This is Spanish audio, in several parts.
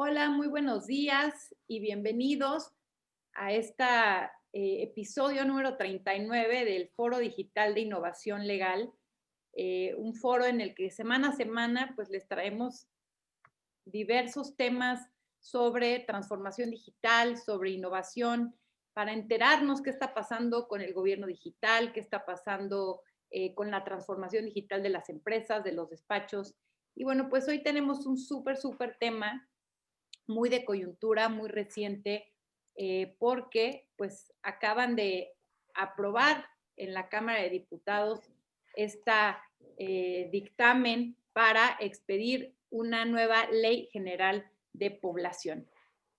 Hola, muy buenos días y bienvenidos a este episodio número 39 del Foro Digital de Innovación Legal, un foro en el que semana a semana pues les traemos diversos temas sobre transformación digital, sobre innovación, para enterarnos qué está pasando con el gobierno digital, qué está pasando con la transformación digital de las empresas, de los despachos. Y bueno, pues hoy tenemos un súper tema muy de coyuntura, muy reciente, porque pues acaban de aprobar en la Cámara de Diputados esta dictamen para expedir una nueva ley general de población.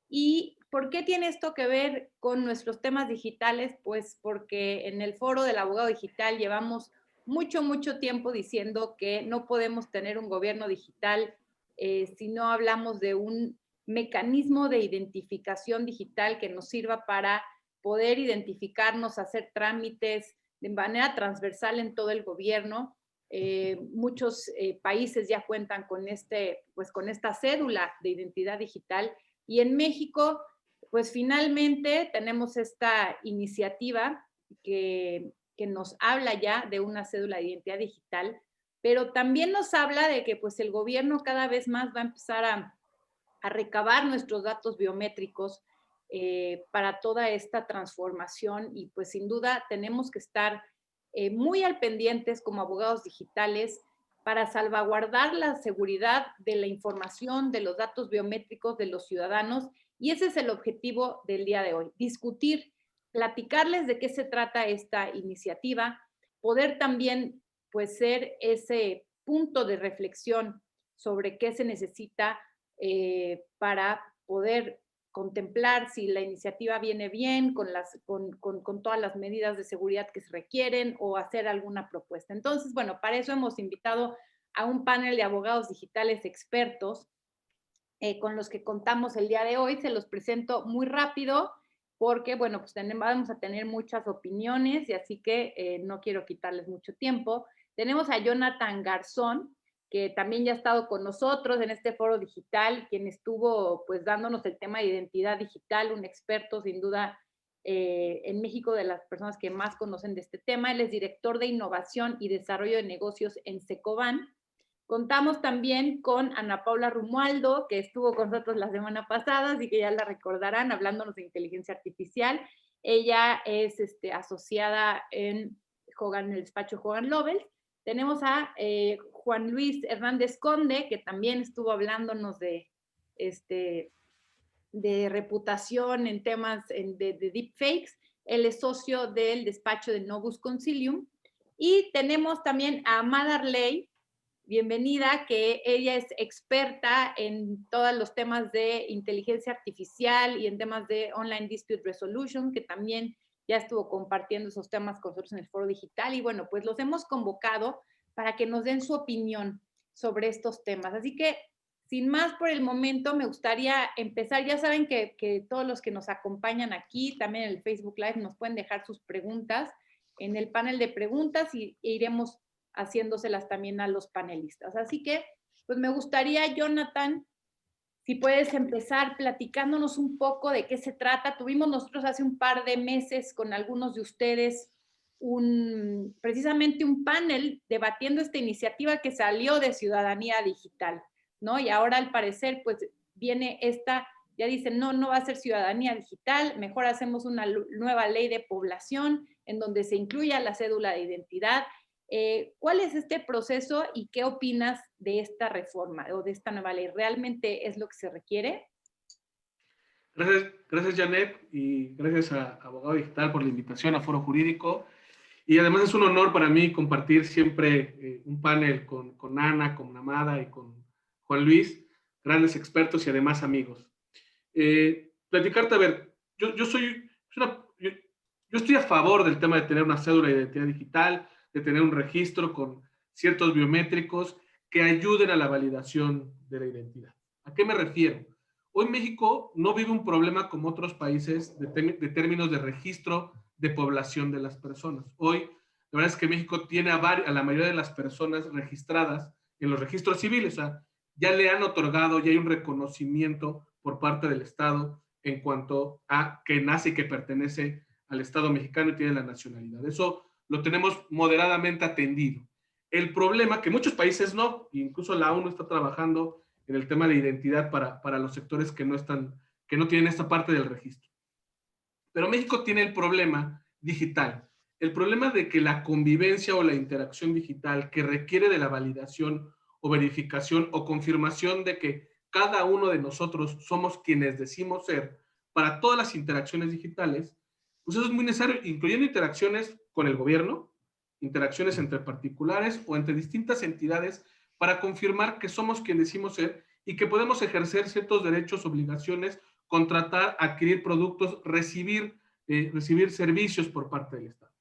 ¿Y por qué tiene esto que ver con nuestros temas digitales? Pues porque en el foro del abogado digital llevamos mucho tiempo diciendo que no podemos tener un gobierno digital si no hablamos de un mecanismo de identificación digital que nos sirva para poder identificarnos, hacer trámites de manera transversal en todo el gobierno. Muchos países ya cuentan con, con esta cédula de identidad digital y en México, pues finalmente tenemos esta iniciativa que nos habla ya de una cédula de identidad digital, pero también nos habla de que pues el gobierno cada vez más va a empezar a recabar nuestros datos biométricos para toda esta transformación y pues sin duda tenemos que estar muy al pendientes como abogados digitales para salvaguardar la seguridad de la información, de los datos biométricos de los ciudadanos y ese es el objetivo del día de hoy, discutir, platicarles de qué se trata esta iniciativa, poder también pues ser ese punto de reflexión sobre qué se necesita para poder contemplar si la iniciativa viene bien con todas las medidas de seguridad que se requieren o hacer alguna propuesta. Entonces, bueno, para eso hemos invitado a un panel de abogados digitales expertos con los que contamos el día de hoy. Se los presento muy rápido porque, bueno, pues vamos a tener muchas opiniones y así que no quiero quitarles mucho tiempo. Tenemos a Jonathan Garzón, que también ya ha estado con nosotros en este foro digital, quien estuvo pues dándonos el tema de identidad digital, un experto sin duda en México de las personas que más conocen de este tema. Él es director de innovación y desarrollo de negocios en Secoban. Contamos también con Ana Paula Romualdo, que estuvo con nosotros la semana pasada, así que ya la recordarán, hablándonos de inteligencia artificial. Ella es asociada en el despacho Hogan Lovells. Tenemos a Juan Luis Hernández Conde, que también estuvo hablándonos de reputación en temas de deepfakes. Él es socio del despacho de Novus Concilium. Y tenemos también a Amada Arley, bienvenida, que ella es experta en todos los temas de inteligencia artificial y en temas de online dispute resolution, que también ya estuvo compartiendo esos temas con nosotros en el foro digital. Y bueno, pues los hemos convocado para que nos den su opinión sobre estos temas. Así que, sin más por el momento, me gustaría empezar. Ya saben que todos los que nos acompañan aquí, también en el Facebook Live, nos pueden dejar sus preguntas en el panel de preguntas y iremos haciéndoselas también a los panelistas. Así que, pues me gustaría, Jonathan, si puedes empezar platicándonos un poco de qué se trata. Tuvimos nosotros hace un par de meses con algunos de ustedes precisamente un panel debatiendo esta iniciativa que salió de Ciudadanía Digital, ¿no? Y ahora al parecer, pues viene esta, ya dicen, no va a ser Ciudadanía Digital, mejor hacemos una nueva ley de población en donde se incluya la cédula de identidad. ¿Cuál es este proceso y qué opinas de esta reforma o de esta nueva ley? ¿Realmente es lo que se requiere? Gracias Janet, y gracias a Abogado Digital por la invitación a Foro Jurídico. Y además es un honor para mí compartir siempre un panel con Ana, con Amada y con Juan Luis, grandes expertos y además amigos. Platicarte, a ver, yo estoy a favor del tema de tener una cédula de identidad digital, de tener un registro con ciertos biométricos que ayuden a la validación de la identidad. ¿A qué me refiero? Hoy México no vive un problema como otros países de términos de registro de población de las personas. Hoy, la verdad es que México tiene a la mayoría de las personas registradas en los registros civiles. O sea, ya le han otorgado, ya hay un reconocimiento por parte del Estado en cuanto a que nace y que pertenece al Estado mexicano y tiene la nacionalidad. Eso lo tenemos moderadamente atendido. El problema, que muchos países no, incluso la ONU está trabajando en el tema de identidad para los sectores que no tienen esta parte del registro. Pero México tiene el problema digital, el problema de que la convivencia o la interacción digital que requiere de la validación o verificación o confirmación de que cada uno de nosotros somos quienes decimos ser para todas las interacciones digitales, pues eso es muy necesario, incluyendo interacciones con el gobierno, interacciones entre particulares o entre distintas entidades para confirmar que somos quienes decimos ser y que podemos ejercer ciertos derechos, obligaciones, contratar, adquirir productos, recibir servicios por parte del Estado.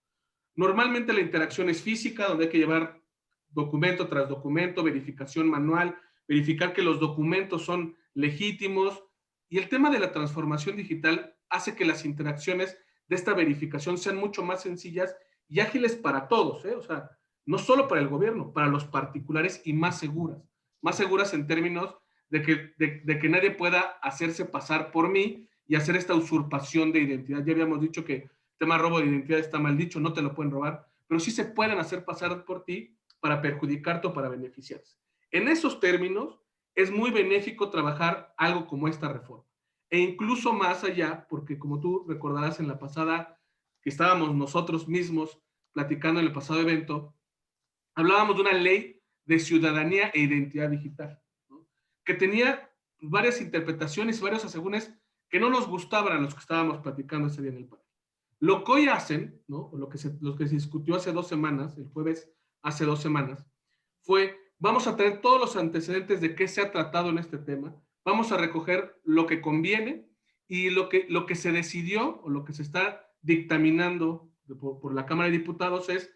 Normalmente la interacción es física, donde hay que llevar documento tras documento, verificación manual, verificar que los documentos son legítimos. Y el tema de la transformación digital hace que las interacciones de esta verificación sean mucho más sencillas y ágiles para todos, ¿eh? O sea, no solo para el gobierno, para los particulares y más seguras en términos de que nadie pueda hacerse pasar por mí y hacer esta usurpación de identidad. Ya habíamos dicho que el tema robo de identidad está mal dicho, no te lo pueden robar, pero sí se pueden hacer pasar por ti para perjudicarte o para beneficiarse. En esos términos, es muy benéfico trabajar algo como esta reforma. E incluso más allá, porque como tú recordarás en la pasada, que estábamos nosotros mismos platicando en el pasado evento, hablábamos de una ley de ciudadanía e identidad digital, ¿no? Que tenía varias interpretaciones, varios asegúnes que no nos gustaban a los que estábamos platicando ese día en el panel. Lo que hoy hacen, ¿no? Lo que se discutió hace 2 semanas, el jueves hace 2 semanas, fue, vamos a tener todos los antecedentes de qué se ha tratado en este tema, vamos a recoger lo que conviene y lo que se decidió o lo que se está dictaminando por la Cámara de Diputados es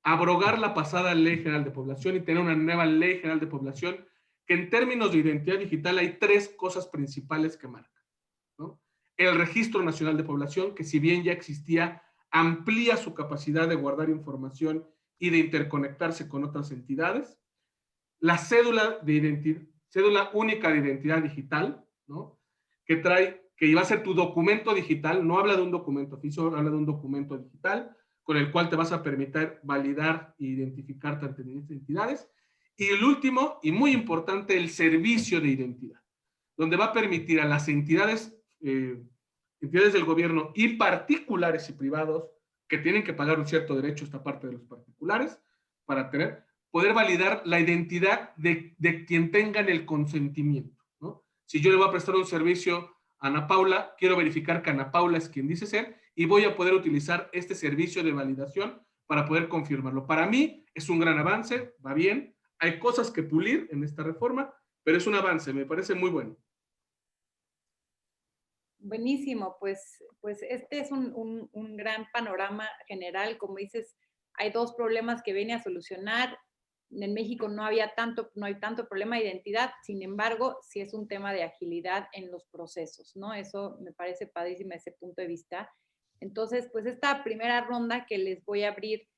abrogar la pasada Ley General de Población y tener una nueva Ley General de Población que en términos de identidad digital hay 3 cosas principales que marcan, ¿no? El Registro Nacional de Población, que si bien ya existía, amplía su capacidad de guardar información y de interconectarse con otras entidades. La cédula única de identidad digital, ¿no? Que iba a ser tu documento digital, no habla de un documento físico, habla de un documento digital, con el cual te vas a permitir validar e identificarte ante estas entidades. Y el último, y muy importante, el servicio de identidad, donde va a permitir a las entidades del gobierno y particulares y privados que tienen que pagar un cierto derecho, esta parte de los particulares, para poder validar la identidad de quien tengan el consentimiento, ¿no? Si yo le voy a prestar un servicio a Ana Paula, quiero verificar que Ana Paula es quien dice ser y voy a poder utilizar este servicio de validación para poder confirmarlo. Para mí es un gran avance, va bien, hay cosas que pulir en esta reforma, pero es un avance, me parece muy bueno. Buenísimo, pues este es un gran panorama general. Como dices, hay 2 problemas que viene a solucionar. En México no hay tanto problema de identidad, sin embargo, sí es un tema de agilidad en los procesos, ¿no? Eso me parece padrísimo ese punto de vista. Entonces, pues esta primera ronda que les voy a abrir,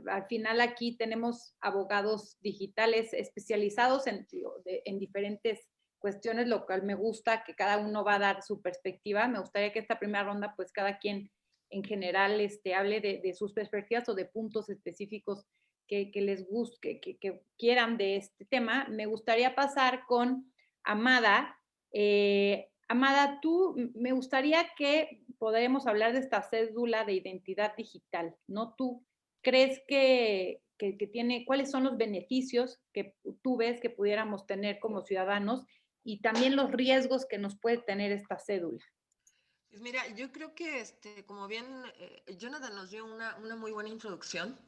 al final aquí tenemos abogados digitales especializados en diferentes cuestiones, lo cual me gusta, que cada uno va a dar su perspectiva. Me gustaría que esta primera ronda, pues cada quien en general hable de sus perspectivas o de puntos específicos que les guste, que quieran de este tema. Me gustaría pasar con Amada. Amada, me gustaría que podamos hablar de esta cédula de identidad digital, ¿no? ¿Tú crees que tiene, cuáles son los beneficios que tú ves que pudiéramos tener como ciudadanos y también los riesgos que nos puede tener esta cédula? Pues mira, yo creo que, como bien Jonathan nos dio una muy buena introducción,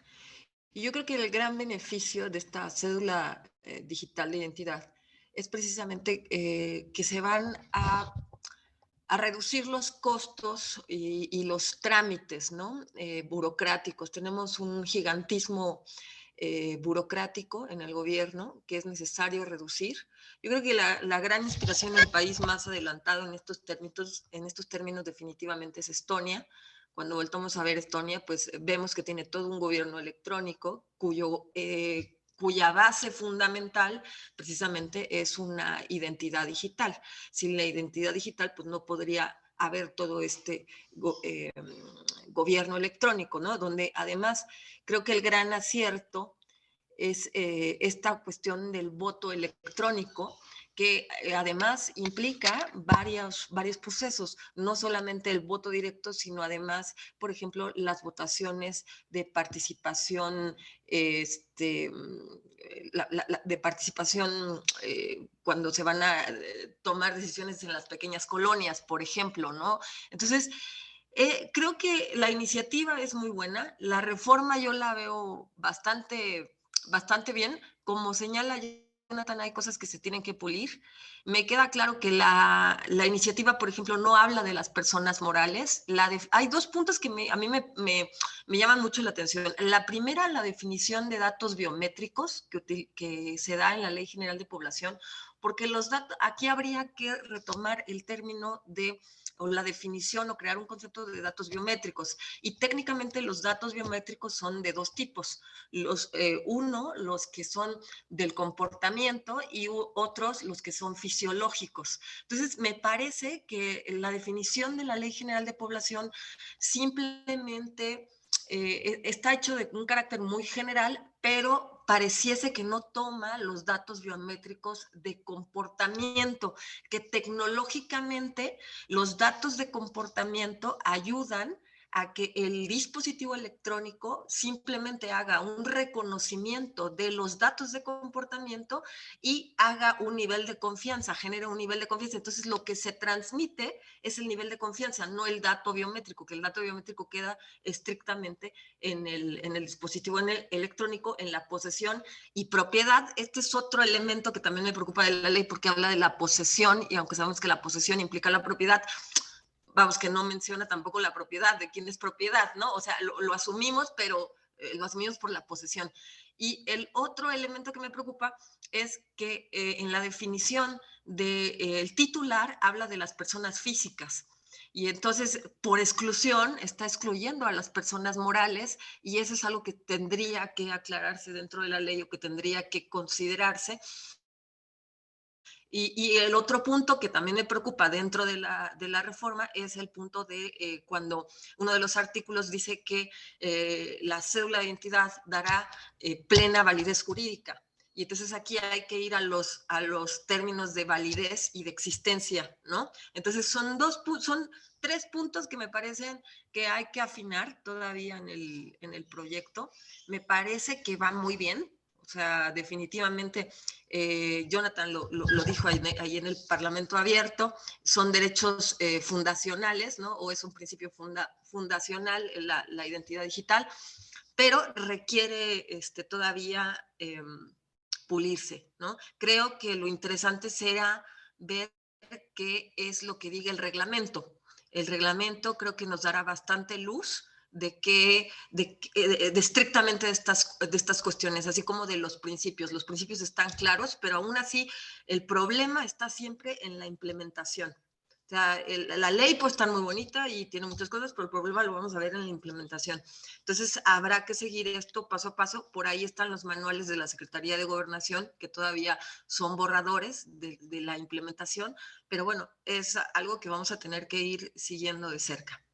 y yo creo que el gran beneficio de esta cédula digital de identidad es precisamente que se van a reducir los costos y los trámites, ¿no? Burocráticos. Tenemos un gigantismo burocrático en el gobierno que es necesario reducir. Yo creo que la gran inspiración del país más adelantado en estos términos definitivamente es Estonia. Cuando voltamos a ver Estonia, pues vemos que tiene todo un gobierno electrónico cuyo cuya base fundamental precisamente es una identidad digital. Sin la identidad digital, pues no podría haber todo este gobierno electrónico, ¿no? Donde además creo que el gran acierto es esta cuestión del voto electrónico, que además implica varios procesos, no solamente el voto directo, sino además, por ejemplo, las votaciones de participación, de participación cuando se van a tomar decisiones en las pequeñas colonias, por ejemplo, ¿no? Entonces, creo que la iniciativa es muy buena, la reforma yo la veo bastante bien. Como señala Jonathan, hay cosas que se tienen que pulir. Me queda claro que la iniciativa, por ejemplo, no habla de las personas morales. Hay dos puntos que a mí me llaman mucho la atención. La primera, la definición de datos biométricos que se da en la Ley General de Población, porque los datos, aquí habría que retomar el término de o la definición o crear un concepto de datos biométricos. Y técnicamente los datos biométricos son de dos tipos. Los que son del comportamiento y otros los que son fisiológicos. Entonces, me parece que la definición de la Ley General de Población simplemente está hecho de un carácter muy general, pero pareciese que no toma los datos biométricos de comportamiento, que tecnológicamente los datos de comportamiento ayudan a que el dispositivo electrónico simplemente haga un reconocimiento de los datos de comportamiento y haga un nivel de confianza, genere un nivel de confianza. Entonces, lo que se transmite es el nivel de confianza, no el dato biométrico, que el dato biométrico queda estrictamente en el dispositivo electrónico, en la posesión y propiedad. Este es otro elemento que también me preocupa de la ley, porque habla de la posesión, y aunque sabemos que la posesión implica la propiedad, vamos, que no menciona tampoco la propiedad, de quién es propiedad, ¿no? O sea, lo asumimos, pero lo asumimos por la posesión. Y el otro elemento que me preocupa es que en la definición del titular habla de las personas físicas. Y entonces, por exclusión, está excluyendo a las personas morales, y eso es algo que tendría que aclararse dentro de la ley o que tendría que considerarse. Y el otro punto que también me preocupa dentro de la reforma es el punto de cuando uno de los artículos dice que la cédula de identidad dará plena validez jurídica. Y entonces aquí hay que ir a los términos de validez y de existencia, ¿no? Entonces son tres puntos que me parecen que hay que afinar todavía en el proyecto. Me parece que va muy bien. O sea, definitivamente, Jonathan lo dijo ahí en el Parlamento Abierto, son derechos fundacionales, ¿no? O es un principio fundacional la identidad digital, pero requiere todavía pulirse, ¿no? Creo que lo interesante será ver qué es lo que diga el reglamento. El reglamento creo que nos dará bastante luz de estrictamente de estas cuestiones, así como de los principios. Los principios están claros, pero aún así el problema está siempre en la implementación. O sea, la ley puede estar muy bonita y tiene muchas cosas, pero el problema lo vamos a ver en la implementación. Entonces, habrá que seguir esto paso a paso. Por ahí están los manuales de la Secretaría de Gobernación, que todavía son borradores de la implementación, pero bueno, es algo que vamos a tener que ir siguiendo de cerca.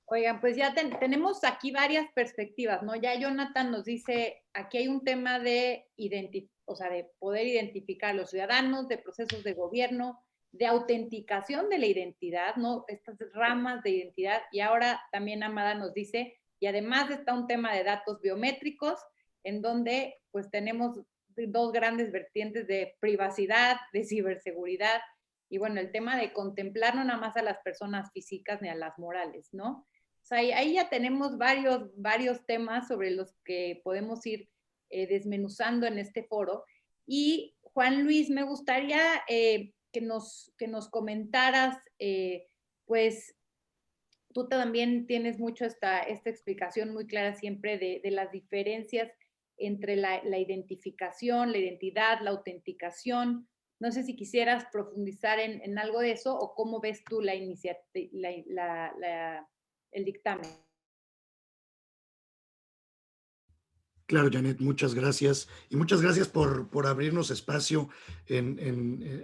Oigan, pues ya tenemos aquí varias perspectivas, ¿no? Ya Jonathan nos dice, aquí hay un tema de de poder identificar a los ciudadanos, de procesos de gobierno, de autenticación de la identidad, ¿no? Estas ramas de identidad. Y ahora también Amada nos dice, y además está un tema de datos biométricos, en donde pues tenemos dos grandes vertientes de privacidad, de ciberseguridad, y bueno, el tema de contemplar no nada más a las personas físicas ni a las morales, ¿no? O sea, ahí ya tenemos varios temas sobre los que podemos ir desmenuzando en este foro. Y Juan Luis, me gustaría que nos comentaras, pues tú también tienes mucho esta explicación muy clara siempre de las diferencias entre la identificación, la identidad, la autenticación. No sé si quisieras profundizar en algo de eso o cómo ves tú el dictamen. claro, Janet, muchas gracias. Y muchas gracias por abrirnos espacio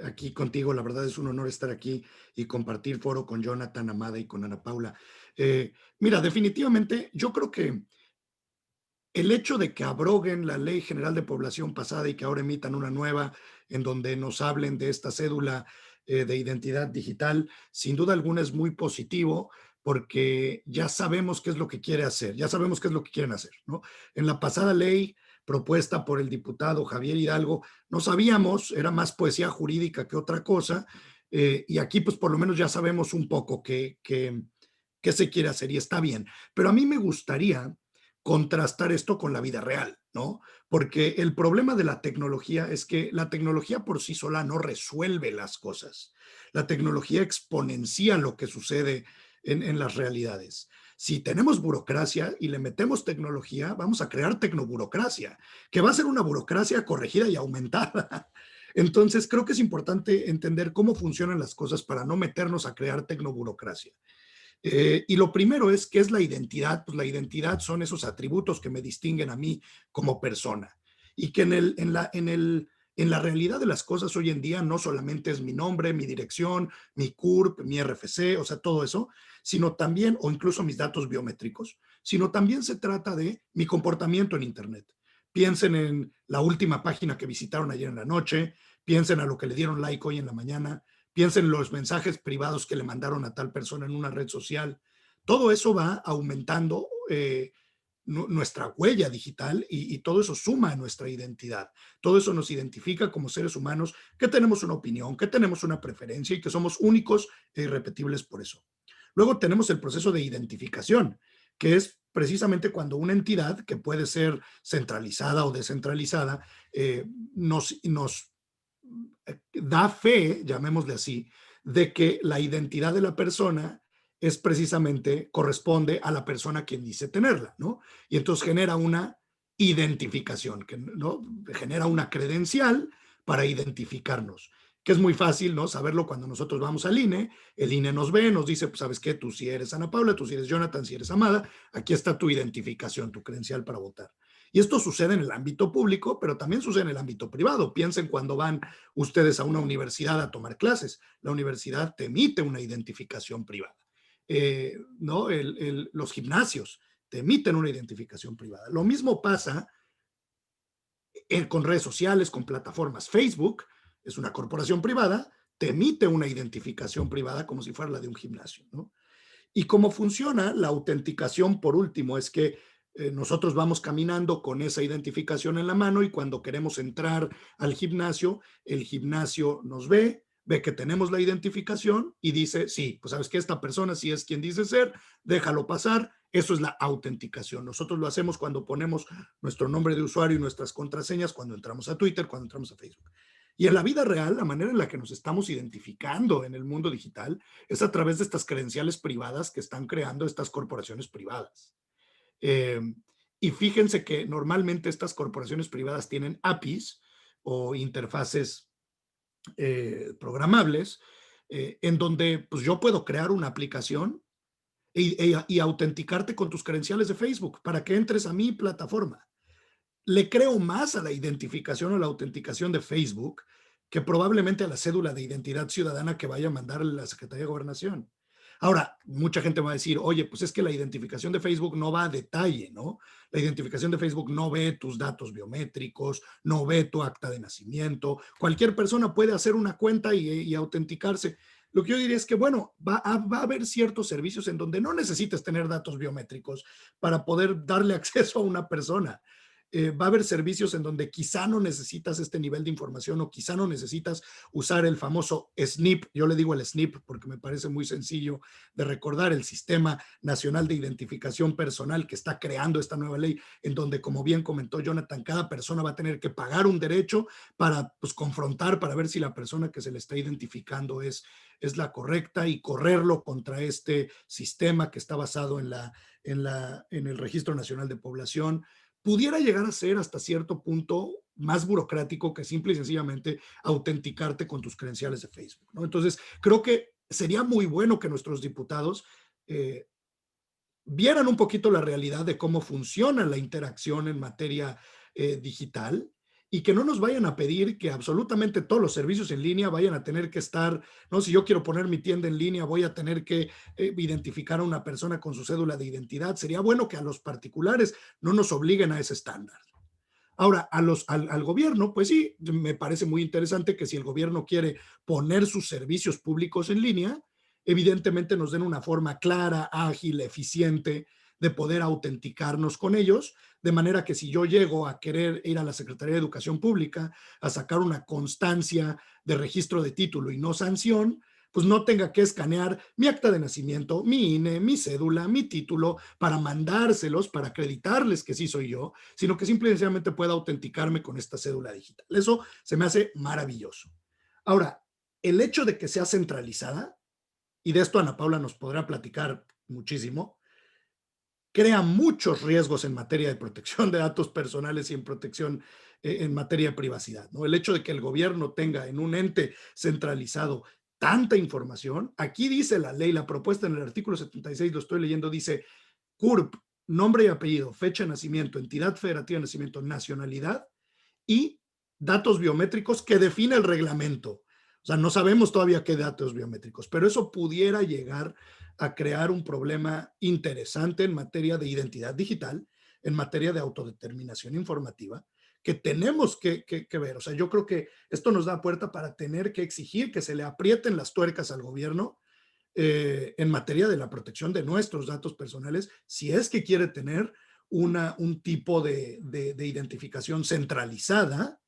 aquí contigo. La verdad es un honor estar aquí y compartir foro con Jonathan, Amada y con Ana Paula. Mira, definitivamente yo creo que el hecho de que abroguen la Ley General de Población pasada y que ahora emitan una nueva en donde nos hablen de esta cédula de identidad digital, sin duda alguna es muy positivo porque ya sabemos qué es lo que quiere hacer, ya sabemos qué es lo que quieren hacer, ¿no? En la pasada ley propuesta por el diputado Javier Hidalgo, no sabíamos, era más poesía jurídica que otra cosa, y aquí pues por lo menos ya sabemos un poco qué se quiere hacer y está bien. Pero a mí me gustaría contrastar esto con la vida real, ¿no? Porque el problema de la tecnología es que la tecnología por sí sola no resuelve las cosas. La tecnología exponencia lo que sucede en las realidades. Si tenemos burocracia y le metemos tecnología, vamos a crear tecnoburocracia, que va a ser una burocracia corregida y aumentada. Entonces, creo que es importante entender cómo funcionan las cosas para no meternos a crear tecnoburocracia. Y lo primero es, ¿qué es la identidad? Pues la identidad son esos atributos que me distinguen a mí como persona. Y que en la realidad de las cosas hoy en día no solamente es mi nombre, mi dirección, mi CURP, mi RFC, o sea, todo eso, sino también, o incluso mis datos biométricos, sino también se trata de mi comportamiento en Internet. Piensen en la última página que visitaron ayer en la noche, piensen a lo que le dieron like hoy en la mañana, piensen en los mensajes privados que le mandaron a tal persona en una red social. Todo eso va aumentando nuestra huella digital y todo eso suma a nuestra identidad. Todo eso nos identifica como seres humanos que tenemos una opinión, que tenemos una preferencia y que somos únicos e irrepetibles por eso. Luego tenemos el proceso de identificación, que es precisamente cuando una entidad, que puede ser centralizada o descentralizada, nos da fe, llamémosle así, de que la identidad de la persona es precisamente, corresponde a la persona quien dice tenerla, ¿no? Y entonces genera una identificación, ¿no? Genera una credencial para identificarnos, que es muy fácil, ¿no? Saberlo cuando nosotros vamos al INE, el INE nos ve, nos dice, pues, ¿sabes qué? Tú sí eres Ana Paula, tú sí eres Jonathan, sí eres Amada, aquí está tu identificación, tu credencial para votar. Y esto sucede en el ámbito público, pero también sucede en el ámbito privado. Piensen cuando van ustedes a una universidad a tomar clases. La universidad te emite una identificación privada. ¿No? Los gimnasios te emiten una identificación privada. Lo mismo pasa con redes sociales, con plataformas. Facebook es una corporación privada, te emite una identificación privada como si fuera la de un gimnasio, ¿no? Y cómo funciona la autenticación, por último, es que nosotros vamos caminando con esa identificación en la mano y cuando queremos entrar al gimnasio, el gimnasio nos ve que tenemos la identificación y dice, sí, pues sabes que esta persona sí es quien dice ser, déjalo pasar. Eso es la autenticación. Nosotros lo hacemos cuando ponemos nuestro nombre de usuario y nuestras contraseñas, cuando entramos a Twitter, cuando entramos a Facebook. Y en la vida real, la manera en la que nos estamos identificando en el mundo digital es a través de estas credenciales privadas que están creando estas corporaciones privadas. Eh, y fíjense que normalmente estas corporaciones privadas tienen APIs o interfaces programables en donde pues, yo puedo crear una aplicación y autenticarte con tus credenciales de Facebook para que entres a mi plataforma. Le creo más a la identificación o la autenticación de Facebook que probablemente a la cédula de identidad ciudadana que vaya a mandar la Secretaría de Gobernación. Ahora, mucha gente va a decir, oye, pues es que la identificación de Facebook no va a detalle, ¿no? La identificación de Facebook no ve tus datos biométricos, no ve tu acta de nacimiento. Cualquier persona puede hacer una cuenta y autenticarse. Lo que yo diría es que, bueno, va a haber ciertos servicios en donde no necesitas tener datos biométricos para poder darle acceso a una persona. Va a haber servicios en donde quizá no necesitas este nivel de información o quizá no necesitas usar el famoso SNIP. Yo le digo el SNIP porque me parece muy sencillo de recordar, el Sistema Nacional de Identificación Personal que está creando esta nueva ley, en donde, como bien comentó Jonathan, cada persona va a tener que pagar un derecho para pues, confrontar, para ver si la persona que se le está identificando es la correcta y correrlo contra este sistema que está basado en el Registro Nacional de Población. Pudiera llegar a ser hasta cierto punto más burocrático que simple y sencillamente autenticarte con tus credenciales de Facebook, ¿no? Entonces, creo que sería muy bueno que nuestros diputados vieran un poquito la realidad de cómo funciona la interacción en materia digital, y que no nos vayan a pedir que absolutamente todos los servicios en línea vayan a tener que estar, ¿no? Si yo quiero poner mi tienda en línea, voy a tener que identificar a una persona con su cédula de identidad. Sería bueno que a los particulares no nos obliguen a ese estándar. Ahora, al gobierno, pues sí, me parece muy interesante que si el gobierno quiere poner sus servicios públicos en línea, evidentemente nos den una forma clara, ágil, eficiente de poder autenticarnos con ellos, de manera que si yo llego a querer ir a la Secretaría de Educación Pública a sacar una constancia de registro de título y no sanción, pues no tenga que escanear mi acta de nacimiento, mi INE, mi cédula, mi título, para mandárselos, para acreditarles que sí soy yo, sino que simplemente pueda autenticarme con esta cédula digital. Eso se me hace maravilloso. Ahora, el hecho de que sea centralizada, y de esto Ana Paula nos podrá platicar muchísimo, crea muchos riesgos en materia de protección de datos personales y en protección en materia de privacidad, ¿no? El hecho de que el gobierno tenga en un ente centralizado tanta información, aquí dice la ley, la propuesta en el artículo 76, lo estoy leyendo, dice CURP, nombre y apellido, fecha de nacimiento, entidad federativa de nacimiento, nacionalidad y datos biométricos que define el reglamento. O sea, no sabemos todavía qué datos biométricos, pero eso pudiera llegar a crear un problema interesante en materia de identidad digital, en materia de autodeterminación informativa, que tenemos que ver. O sea, yo creo que esto nos da puerta para tener que exigir que se le aprieten las tuercas al gobierno en materia de la protección de nuestros datos personales, si es que quiere tener un tipo de identificación centralizada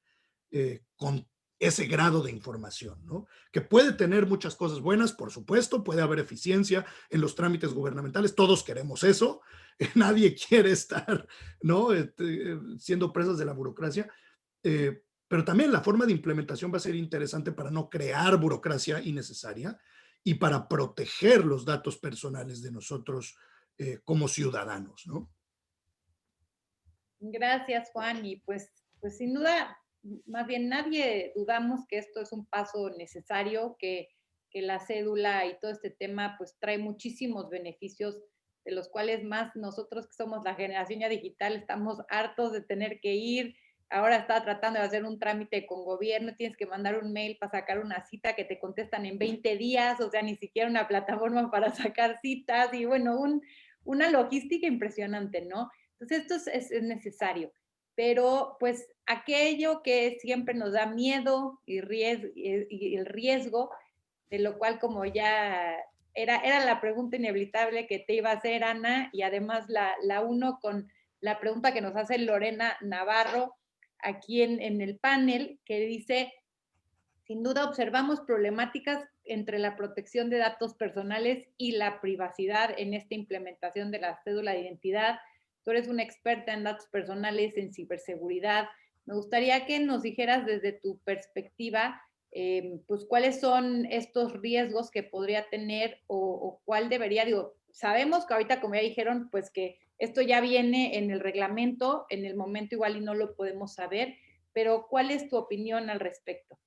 con ese grado de información, ¿no? Que puede tener muchas cosas buenas, por supuesto, puede haber eficiencia en los trámites gubernamentales, todos queremos eso, nadie quiere estar, ¿no? Siendo presas de la burocracia, pero también la forma de implementación va a ser interesante para no crear burocracia innecesaria y para proteger los datos personales de nosotros como ciudadanos, ¿no? Gracias, Juan. Y pues sin duda, más bien nadie dudamos que esto es un paso necesario, que la cédula y todo este tema pues trae muchísimos beneficios, de los cuales más nosotros que somos la generación ya digital estamos hartos de tener que ir. Ahora está tratando de hacer un trámite con gobierno, tienes que mandar un mail para sacar una cita que te contestan en 20 días, o sea, ni siquiera una plataforma para sacar citas y bueno, una logística impresionante, ¿no? Entonces, esto es necesario, pero pues aquello que siempre nos da miedo y el riesgo, de lo cual como ya era la pregunta inevitable que te iba a hacer, Ana, y además la uno con la pregunta que nos hace Lorena Navarro aquí en el panel, que dice, sin duda observamos problemáticas entre la protección de datos personales y la privacidad en esta implementación de la cédula de identidad. Tú eres una experta en datos personales, en ciberseguridad. Me gustaría que nos dijeras desde tu perspectiva, pues cuáles son estos riesgos que podría tener o cuál debería, digo, sabemos que ahorita, como ya dijeron, pues que esto ya viene en el reglamento, en el momento igual y no lo podemos saber, pero ¿cuál es tu opinión al respecto?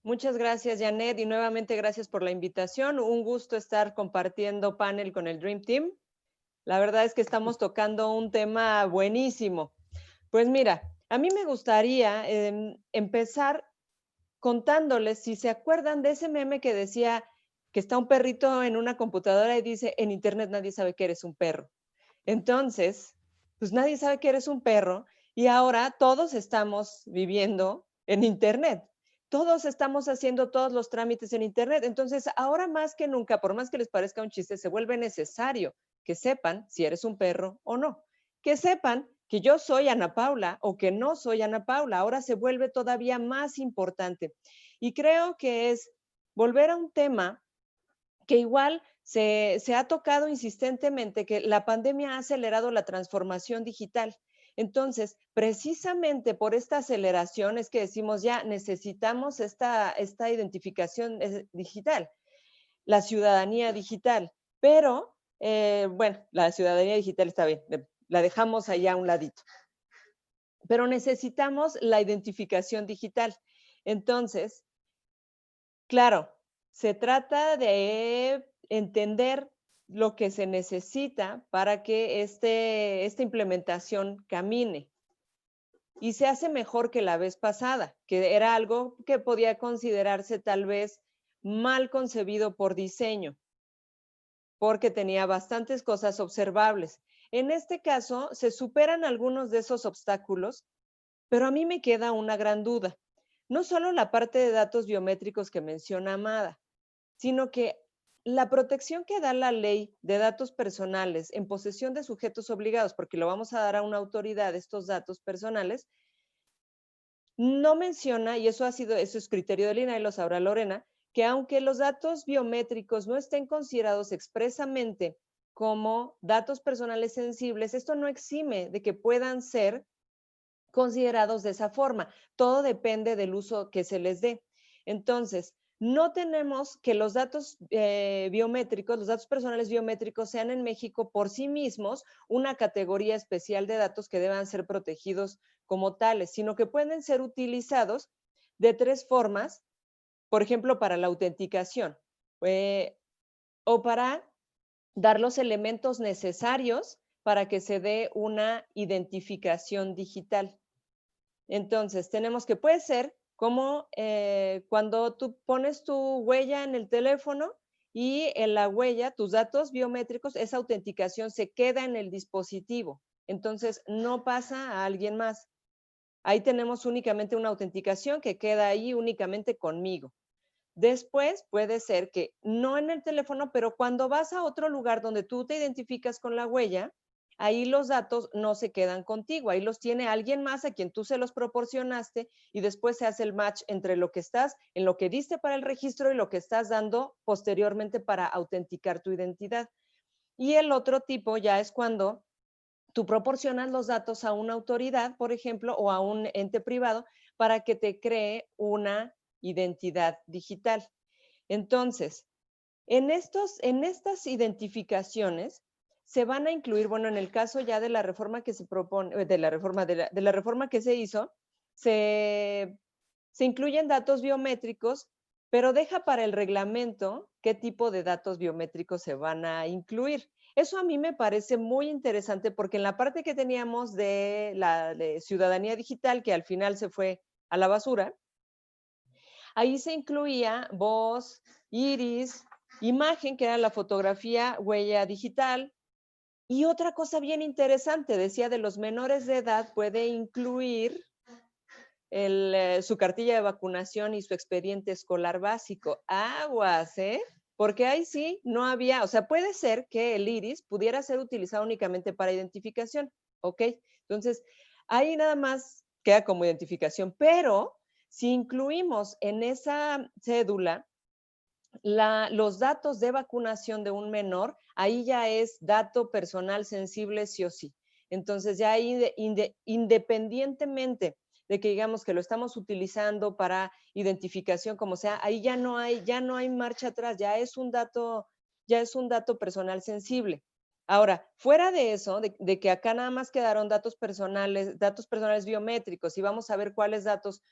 Muchas gracias, Janet, y nuevamente gracias por la invitación. Un gusto estar compartiendo panel con el Dream Team. La verdad es que estamos tocando un tema buenísimo. Pues mira, a mí me gustaría empezar contándoles, si se acuerdan de ese meme que decía que está un perrito en una computadora y dice, en internet nadie sabe que eres un perro. Entonces, pues nadie sabe que eres un perro y ahora todos estamos viviendo en internet. Todos estamos haciendo todos los trámites en internet. Entonces, ahora más que nunca, por más que les parezca un chiste, se vuelve necesario que sepan si eres un perro o no. Que sepan que yo soy Ana Paula o que no soy Ana Paula. Ahora se vuelve todavía más importante. Y creo que es volver a un tema que igual se ha tocado insistentemente, que la pandemia ha acelerado la transformación digital. Entonces, precisamente por esta aceleración es que decimos ya necesitamos esta identificación digital, la ciudadanía digital. Pero, bueno, la ciudadanía digital está bien, la dejamos allá a un ladito. Pero necesitamos la identificación digital. Entonces, claro, se trata de entender lo que se necesita para que esta implementación camine. Y se hace mejor que la vez pasada, que era algo que podía considerarse tal vez mal concebido por diseño, porque tenía bastantes cosas observables. En este caso, se superan algunos de esos obstáculos, pero a mí me queda una gran duda. No solo la parte de datos biométricos que menciona Amada, sino que la protección que da la ley de datos personales en posesión de sujetos obligados, porque lo vamos a dar a una autoridad estos datos personales, no menciona, y eso es criterio del INAI, lo sabrá Lorena, que aunque los datos biométricos no estén considerados expresamente como datos personales sensibles, esto no exime de que puedan ser considerados de esa forma. Todo depende del uso que se les dé. Entonces, no tenemos que los datos biométricos, los datos personales biométricos sean en México por sí mismos una categoría especial de datos que deban ser protegidos como tales, sino que pueden ser utilizados de tres formas, por ejemplo, para la autenticación o para dar los elementos necesarios para que se dé una identificación digital. Entonces, tenemos que puede ser como cuando tú pones tu huella en el teléfono y en la huella, tus datos biométricos, esa autenticación se queda en el dispositivo. Entonces, no pasa a alguien más. Ahí tenemos únicamente una autenticación que queda ahí únicamente conmigo. Después puede ser que no en el teléfono, pero cuando vas a otro lugar donde tú te identificas con la huella, ahí los datos no se quedan contigo, ahí los tiene alguien más a quien tú se los proporcionaste y después se hace el match entre lo que en lo que diste para el registro y lo que estás dando posteriormente para autenticar tu identidad. Y el otro tipo ya es cuando tú proporcionas los datos a una autoridad, por ejemplo, o a un ente privado para que te cree una identidad digital. Entonces, en estas identificaciones se van a incluir, bueno, en el caso ya de la reforma que se propone, de la reforma que se hizo, se incluyen datos biométricos, pero deja para el reglamento qué tipo de datos biométricos se van a incluir. Eso a mí me parece muy interesante porque en la parte que teníamos de la de ciudadanía digital, que al final se fue a la basura, ahí se incluía voz, iris, imagen, que era la fotografía, huella digital. Y otra cosa bien interesante, decía de los menores de edad puede incluir su cartilla de vacunación y su expediente escolar básico. Aguas, ¿eh? Porque ahí sí no había, o sea, puede ser que el iris pudiera ser utilizado únicamente para identificación, ¿ok? Entonces, ahí nada más queda como identificación, pero si incluimos en esa cédula los datos de vacunación de un menor, ahí ya es dato personal sensible sí o sí. Entonces ya ahí independientemente de que digamos que lo estamos utilizando para identificación como sea, ahí ya no hay marcha atrás, ya es un dato personal sensible. Ahora, fuera de eso, de que acá nada más quedaron datos personales biométricos y vamos a ver cuáles datos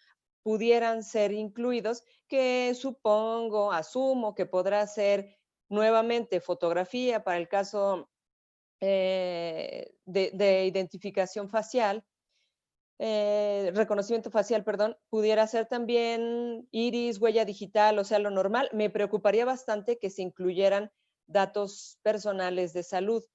pudieran ser incluidos, que asumo que podrá ser nuevamente fotografía para el caso de identificación facial, reconocimiento facial, perdón, pudiera ser también iris, huella digital, o sea, lo normal. Me preocuparía bastante que se incluyeran datos personales de salud.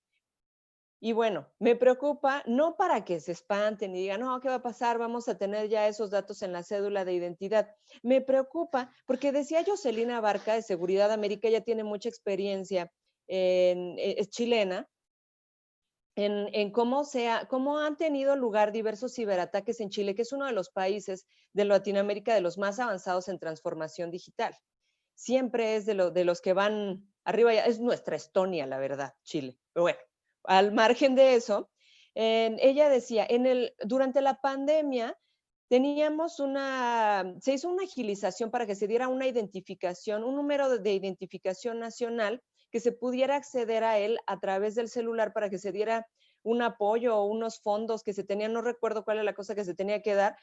Y bueno, me preocupa no para que se espanten y digan, no, ¿qué va a pasar? Vamos a tener ya esos datos en la cédula de identidad. Me preocupa porque decía Jocelyn Barca de Seguridad América, ella tiene mucha experiencia, es chilena, en cómo han tenido lugar diversos ciberataques en Chile, que es uno de los países de Latinoamérica de los más avanzados en transformación digital. Siempre es de los que van arriba, es nuestra Estonia, la verdad, Chile. Pero bueno, al margen de eso, ella decía, durante la pandemia se hizo una agilización para que se diera una identificación, un número de identificación nacional que se pudiera acceder a él a través del celular para que se diera un apoyo o unos fondos que se tenían, no recuerdo cuál era la cosa que se tenía que dar,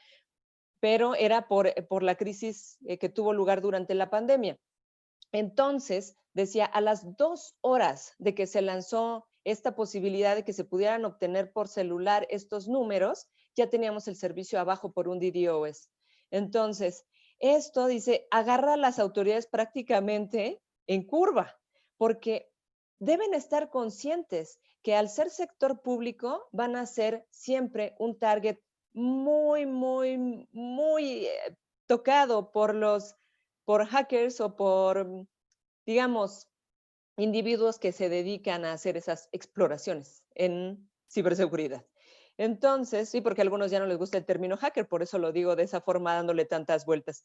pero era por la crisis que tuvo lugar durante la pandemia. Entonces, decía, a las 2 horas de que se lanzó esta posibilidad de que se pudieran obtener por celular estos números, ya teníamos el servicio abajo por un DDoS. Entonces, esto dice, agarra a las autoridades prácticamente en curva, porque deben estar conscientes que al ser sector público van a ser siempre un target muy tocado por hackers o por, digamos, individuos que se dedican a hacer esas exploraciones en ciberseguridad. Entonces, sí, porque a algunos ya no les gusta el término hacker, por eso lo digo de esa forma, dándole tantas vueltas.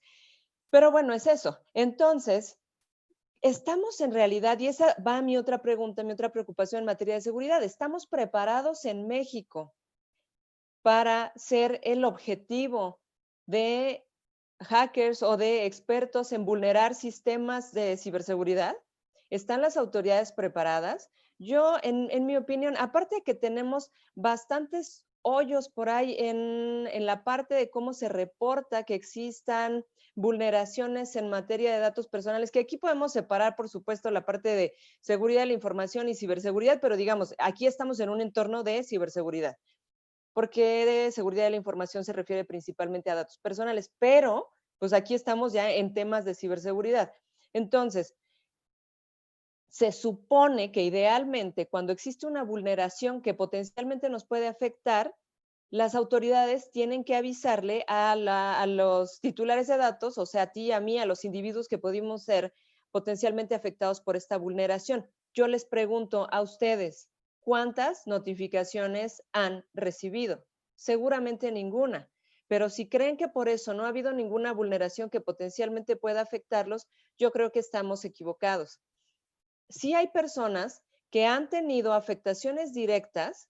Pero bueno, es eso. Entonces, estamos en realidad, y esa va a mi otra pregunta, mi otra preocupación en materia de seguridad, ¿estamos preparados en México para ser el objetivo de hackers o de expertos en vulnerar sistemas de ciberseguridad? ¿Están las autoridades preparadas? Yo, en mi opinión, aparte de que tenemos bastantes hoyos por ahí en la parte de cómo se reporta que existan vulneraciones en materia de datos personales, que aquí podemos separar, por supuesto, la parte de seguridad de la información y ciberseguridad, pero digamos, aquí estamos en un entorno de ciberseguridad, porque de seguridad de la información se refiere principalmente a datos personales, pero pues aquí estamos ya en temas de ciberseguridad. Entonces, se supone que idealmente cuando existe una vulneración que potencialmente nos puede afectar, las autoridades tienen que avisarle a los titulares de datos, o sea, a ti, a mí, a los individuos que pudimos ser potencialmente afectados por esta vulneración. Yo les pregunto a ustedes, ¿cuántas notificaciones han recibido? Seguramente ninguna. Pero si creen que por eso no ha habido ninguna vulneración que potencialmente pueda afectarlos, yo creo que estamos equivocados. Sí hay personas que han tenido afectaciones directas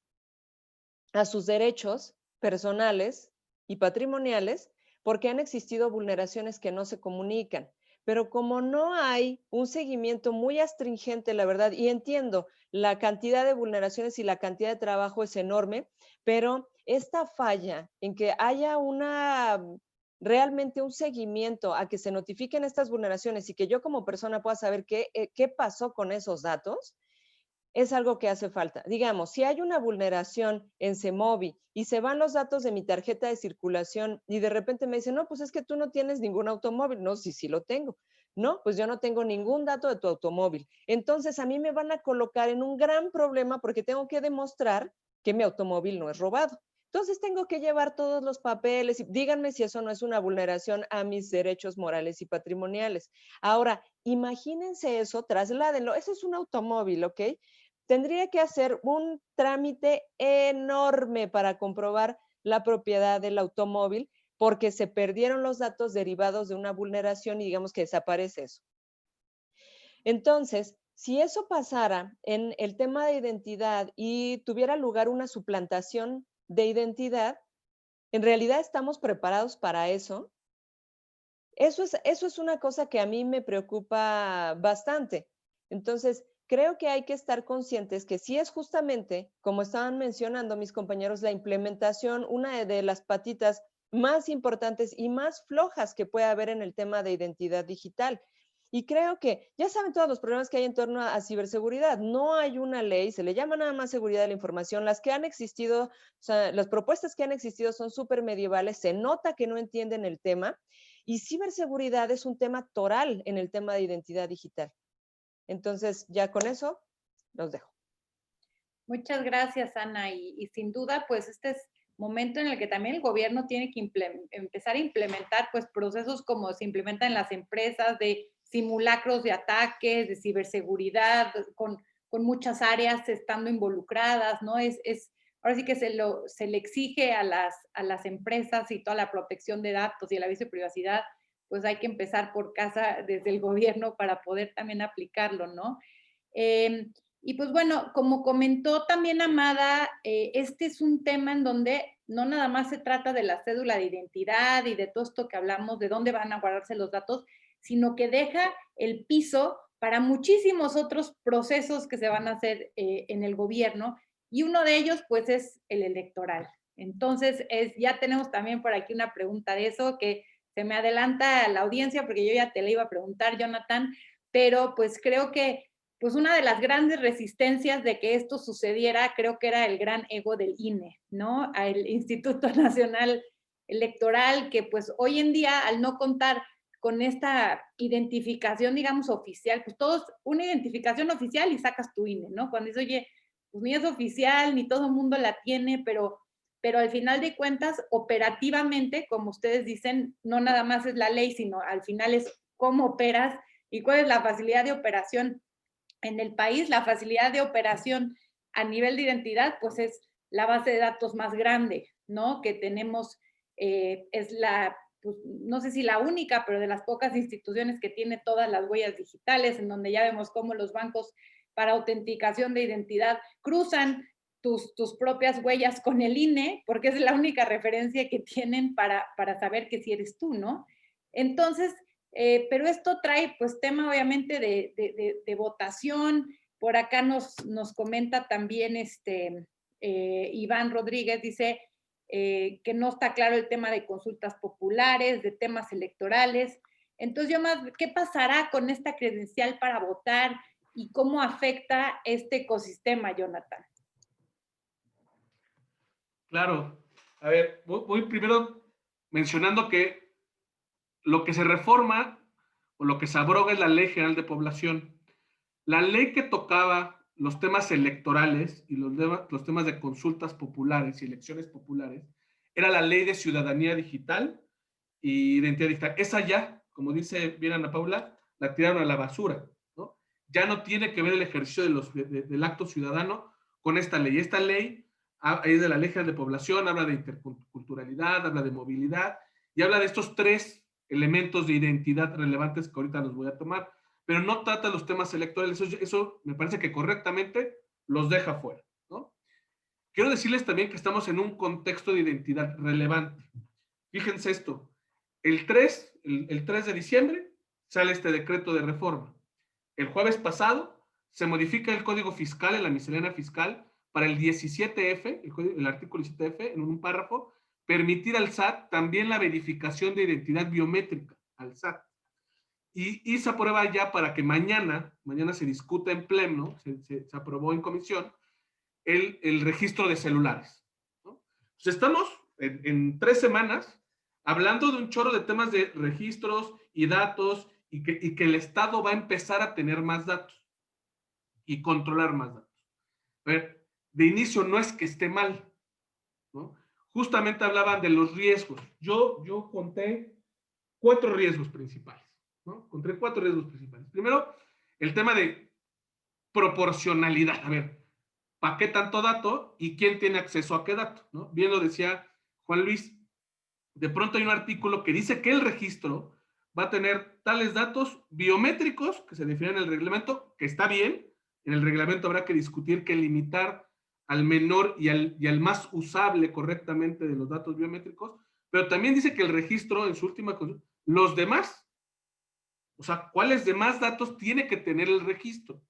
a sus derechos personales y patrimoniales porque han existido vulneraciones que no se comunican. Pero como no hay un seguimiento muy astringente, la verdad, y entiendo, la cantidad de vulneraciones y la cantidad de trabajo es enorme, pero esta falla en que haya realmente un seguimiento a que se notifiquen estas vulneraciones y que yo como persona pueda saber qué pasó con esos datos, es algo que hace falta. Digamos, si hay una vulneración en CEMOVI y se van los datos de mi tarjeta de circulación y de repente me dicen, no, pues es que tú no tienes ningún automóvil. No, sí lo tengo. No, pues yo no tengo ningún dato de tu automóvil. Entonces a mí me van a colocar en un gran problema porque tengo que demostrar que mi automóvil no es robado. Entonces tengo que llevar todos los papeles y díganme si eso no es una vulneración a mis derechos morales y patrimoniales. Ahora, imagínense eso, trasládenlo. Eso es un automóvil, ¿ok? Tendría que hacer un trámite enorme para comprobar la propiedad del automóvil porque se perdieron los datos derivados de una vulneración y digamos que desaparece eso. Entonces, si eso pasara en el tema de identidad y tuviera lugar una suplantación de identidad, ¿en realidad estamos preparados para eso? Eso es una cosa que a mí me preocupa bastante. Entonces, creo que hay que estar conscientes que sí es justamente, como estaban mencionando mis compañeros, la implementación, una de las patitas más importantes y más flojas que puede haber en el tema de identidad digital. Y creo que ya saben todos los problemas que hay en torno a ciberseguridad. No hay una ley, se le llama nada más seguridad de la información. Las que han existido, o sea, las propuestas que han existido son súper medievales, se nota que no entienden el tema. Y ciberseguridad es un tema toral en el tema de identidad digital. Entonces, ya con eso, los dejo. Muchas gracias, Ana. Y sin duda, pues este es momento en el que también el gobierno tiene que empezar a implementar pues procesos como se implementan en las empresas de simulacros de ataques, de ciberseguridad, con muchas áreas estando involucradas, ¿no? Ahora sí que se le exige a las empresas y toda la protección de datos y el aviso de privacidad, pues hay que empezar por casa desde el gobierno para poder también aplicarlo, ¿no? Y pues bueno, como comentó también Amada, este es un tema en donde no nada más se trata de la cédula de identidad y de todo esto que hablamos, de dónde van a guardarse los datos, sino que deja el piso para muchísimos otros procesos que se van a hacer en el gobierno, y uno de ellos pues es el electoral. Entonces, ya tenemos también por aquí una pregunta de eso que se me adelanta a la audiencia porque yo ya te la iba a preguntar, Jonathan. pero pues creo que pues una de las grandes resistencias de que esto sucediera, creo que era el gran ego del INE, ¿no? El Instituto Nacional Electoral, que pues hoy en día, al no contar con esta identificación, digamos, oficial, pues todos, una identificación oficial y sacas tu INE, ¿no? Cuando dices, oye, pues ni es oficial, ni todo el mundo la tiene, pero al final de cuentas, operativamente, como ustedes dicen, no nada más es la ley, sino al final es cómo operas y cuál es la facilidad de operación en el país. La facilidad de operación a nivel de identidad, pues es la base de datos más grande, ¿no? Que tenemos, es la, pues, no sé si la única, pero de las pocas instituciones que tiene todas las huellas digitales, en donde ya vemos cómo los bancos para autenticación de identidad cruzan tus propias huellas con el INE, porque es la única referencia que tienen para saber que si eres tú, ¿no? Entonces, pero esto trae pues tema obviamente de votación. Por acá nos comenta también Iván Rodríguez, dice que no está claro el tema de consultas populares, de temas electorales. Entonces yo más, ¿qué pasará con esta credencial para votar y cómo afecta este ecosistema, Jonathan? Claro. A ver, voy primero mencionando que lo que se reforma o lo que se abroga es la Ley General de Población. La ley que tocaba los temas electorales y los temas de consultas populares y elecciones populares era la Ley de Ciudadanía Digital y Identidad Digital. Esa ya, como dice bien Ana Paula, la tiraron a la basura, ¿no? Ya no tiene que ver el ejercicio del acto ciudadano con esta ley. Esta ley es de la Ley General de Población, habla de interculturalidad, habla de movilidad y habla de estos tres elementos de identidad relevantes que ahorita los voy a tomar, pero no trata los temas electorales. Eso me parece que correctamente los deja fuera, ¿no? Quiero decirles también que estamos en un contexto de identidad relevante. Fíjense esto, el 3 de diciembre sale este decreto de reforma. El jueves pasado se modifica el Código Fiscal en la miscelánea fiscal para el 17F, el artículo 17F, en un párrafo, permitir al SAT también la verificación de identidad biométrica al SAT. Y se aprueba ya para que mañana se discuta en pleno, se aprobó en comisión, el registro de celulares, ¿no? Pues estamos en 3 semanas hablando de un chorro de temas de registros y datos y que el Estado va a empezar a tener más datos y controlar más datos. A ver, de inicio no es que esté mal, ¿no? Justamente hablaban de los riesgos. Yo conté 4 riesgos principales, ¿no? Conté 4 riesgos principales. Primero, el tema de proporcionalidad. A ver, ¿para qué tanto dato y quién tiene acceso a qué dato, ¿no? Bien lo decía Juan Luis, de pronto hay un artículo que dice que el registro va a tener tales datos biométricos que se definen en el reglamento, que está bien, en el reglamento habrá que discutir que limitar al menor y al más usable correctamente de los datos biométricos, pero también dice que el registro en su última consulta, los demás, o sea, ¿cuáles demás datos tiene que tener el registro?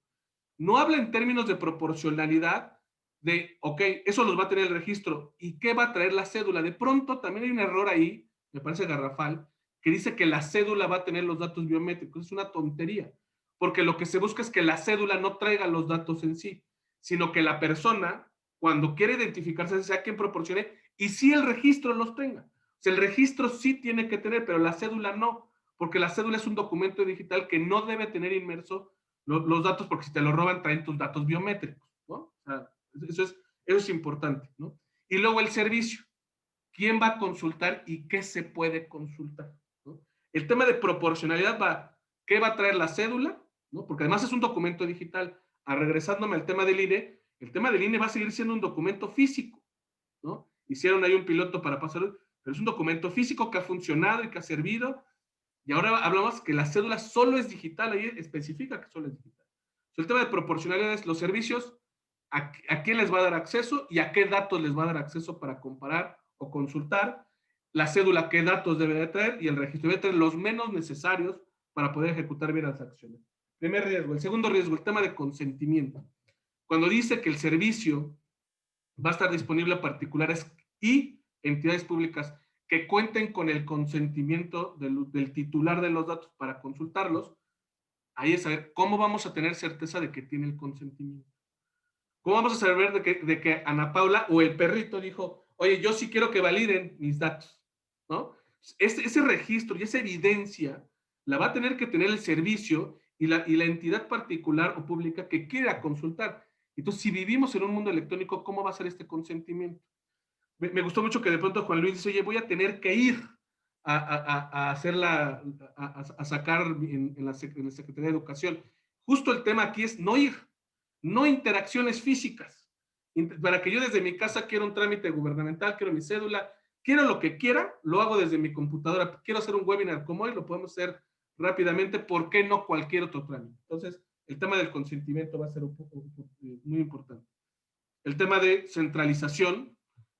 No habla en términos de proporcionalidad de, ok, eso los va a tener el registro. ¿Y qué va a traer la cédula? De pronto también hay un error ahí, me parece garrafal, que dice que la cédula va a tener los datos biométricos. Es una tontería, porque lo que se busca es que la cédula no traiga los datos en sí, sino que la persona, cuando quiere identificarse, sea quien proporcione, y sí el registro los tenga. O sea, el registro sí tiene que tener, pero la cédula no, porque la cédula es un documento digital que no debe tener inmerso los datos, porque si te lo roban traen tus datos biométricos, ¿no? O sea, eso es importante, ¿no? Y luego el servicio. ¿Quién va a consultar y qué se puede consultar, ¿no? El tema de proporcionalidad va, ¿qué va a traer la cédula? ¿No? Porque además es un documento digital. Regresándome al tema del INE, el tema del INE va a seguir siendo un documento físico, ¿no? Hicieron ahí un piloto para pasarlo, pero es un documento físico que ha funcionado y que ha servido. Y ahora hablamos que la cédula solo es digital, ahí especifica que solo es digital. El tema de proporcionalidad es los servicios, a quién les va a dar acceso y a qué datos les va a dar acceso para comparar o consultar. La cédula, qué datos debe de traer y el registro debe traer los menos necesarios para poder ejecutar bien las acciones. Primer riesgo. El segundo riesgo, el tema de consentimiento. Cuando dice que el servicio va a estar disponible a particulares y entidades públicas que cuenten con el consentimiento del titular de los datos para consultarlos, ahí es saber cómo vamos a tener certeza de que tiene el consentimiento. ¿Cómo vamos a saber de que Ana Paula o el perrito dijo, oye, yo sí quiero que validen mis datos, ¿no? Ese registro y esa evidencia la va a tener que tener el servicio y la entidad particular o pública que quiera consultar. Entonces, si vivimos en un mundo electrónico, ¿cómo va a ser este consentimiento? Me gustó mucho que de pronto Juan Luis dice, oye, voy a tener que ir a hacerla, a sacar en la Secretaría de Educación. Justo el tema aquí es no ir, no interacciones físicas. Para que yo desde mi casa quiero un trámite gubernamental, quiero mi cédula, quiero lo que quiera, lo hago desde mi computadora. Quiero hacer un webinar como hoy, lo podemos hacer rápidamente, ¿por qué no cualquier otro trámite? Entonces, el tema del consentimiento va a ser muy importante. El tema de centralización,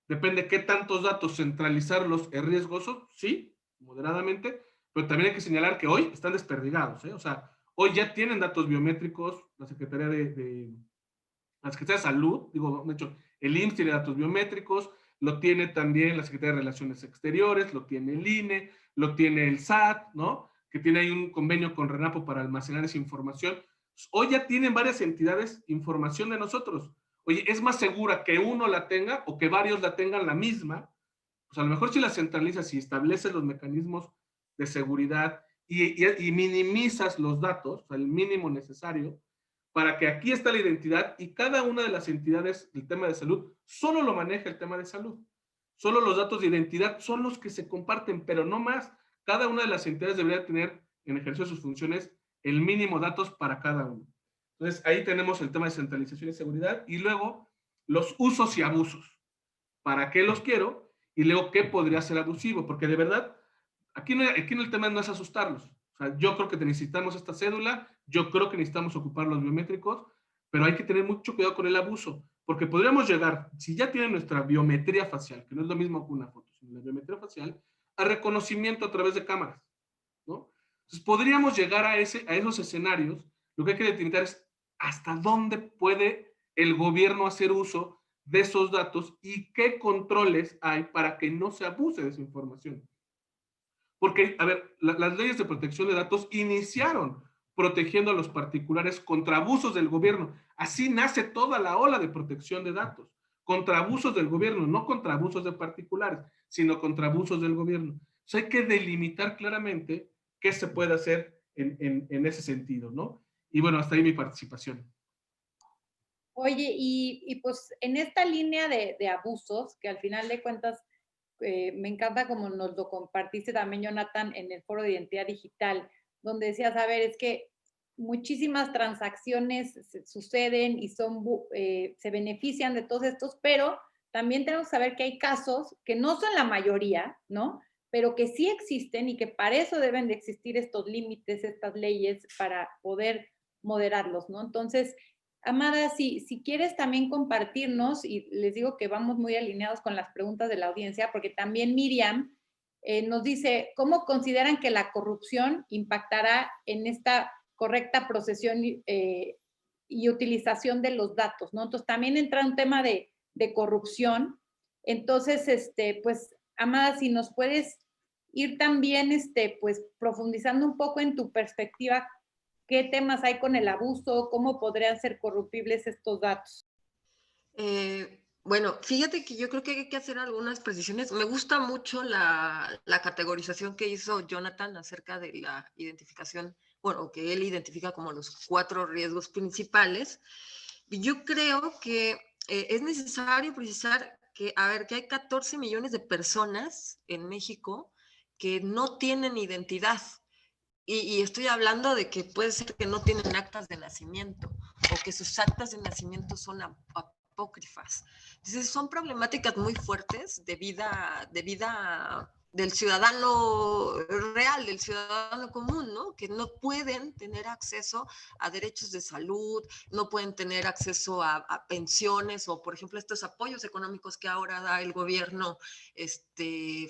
depende qué tantos datos centralizarlos es riesgoso, sí, moderadamente, pero también hay que señalar que hoy están desperdigados, ¿eh? O sea, hoy ya tienen datos biométricos, la Secretaría la Secretaría de Salud, digo, de hecho, el IMSS tiene datos biométricos, lo tiene también la Secretaría de Relaciones Exteriores, lo tiene el INE, lo tiene el SAT, ¿no? Que tiene ahí un convenio con RENAPO para almacenar esa información. Hoy ya tienen varias entidades información de nosotros. Oye, ¿es más segura que uno la tenga o que varios la tengan la misma? Pues a lo mejor si la centralizas y estableces los mecanismos de seguridad y minimizas los datos, o sea, el mínimo necesario, para que aquí está la identidad y cada una de las entidades del tema de salud solo lo maneja el tema de salud. Solo los datos de identidad son los que se comparten, pero no más. Cada una de las entidades debería tener en ejercicio de sus funciones el mínimo datos para cada uno. Entonces, ahí tenemos el tema de centralización y seguridad y luego los usos y abusos. ¿Para qué los quiero? Y luego, ¿qué podría ser abusivo? Porque de verdad, aquí el tema no es asustarlos. O sea, yo creo que necesitamos esta cédula, yo creo que necesitamos ocupar los biométricos, pero hay que tener mucho cuidado con el abuso, porque podríamos llegar, si ya tienen nuestra biometría facial, que no es lo mismo que una foto, sino la biometría facial, a reconocimiento a través de cámaras, ¿no? Entonces, podríamos llegar a esos escenarios. Lo que hay que determinar es hasta dónde puede el gobierno hacer uso de esos datos y qué controles hay para que no se abuse de esa información. Porque, a ver, las leyes de protección de datos iniciaron protegiendo a los particulares contra abusos del gobierno. Así nace toda la ola de protección de datos, contra abusos del gobierno, no contra abusos de particulares, sino contra abusos del gobierno. Entonces hay que delimitar claramente qué se puede hacer en ese sentido, ¿no? Y bueno, hasta ahí mi participación. Oye, y pues en esta línea de abusos, que al final de cuentas me encanta como nos lo compartiste también, Jonathan, en el foro de identidad digital, donde decías, a ver, es que muchísimas transacciones suceden y se benefician de todos estos, pero también tenemos que saber que hay casos que no son la mayoría, ¿no? Pero que sí existen y que para eso deben de existir estos límites, estas leyes, para poder moderarlos, ¿no? Entonces, Amada, si quieres también compartirnos, y les digo que vamos muy alineados con las preguntas de la audiencia, porque también Miriam nos dice, ¿cómo consideran que la corrupción impactará en esta correcta procesión y utilización de los datos, ¿no? Entonces también entra un tema de corrupción. Entonces, pues, Amada, si nos puedes ir también, pues, profundizando un poco en tu perspectiva, ¿qué temas hay con el abuso? ¿Cómo podrían ser corruptibles estos datos? Bueno, fíjate que yo creo que hay que hacer algunas precisiones. Me gusta mucho la categorización que hizo Jonathan acerca de la identificación, bueno, que él identifica como los 4 riesgos principales. Yo creo que es necesario precisar que, a ver, que hay 14 millones de personas en México que no tienen identidad. Y estoy hablando de que puede ser que no tienen actas de nacimiento o que sus actas de nacimiento son apócrifas. Entonces son problemáticas muy fuertes de vida del ciudadano real, del ciudadano común, ¿no? Que no pueden tener acceso a derechos de salud, no pueden tener acceso a pensiones o, por ejemplo, estos apoyos económicos que ahora da el gobierno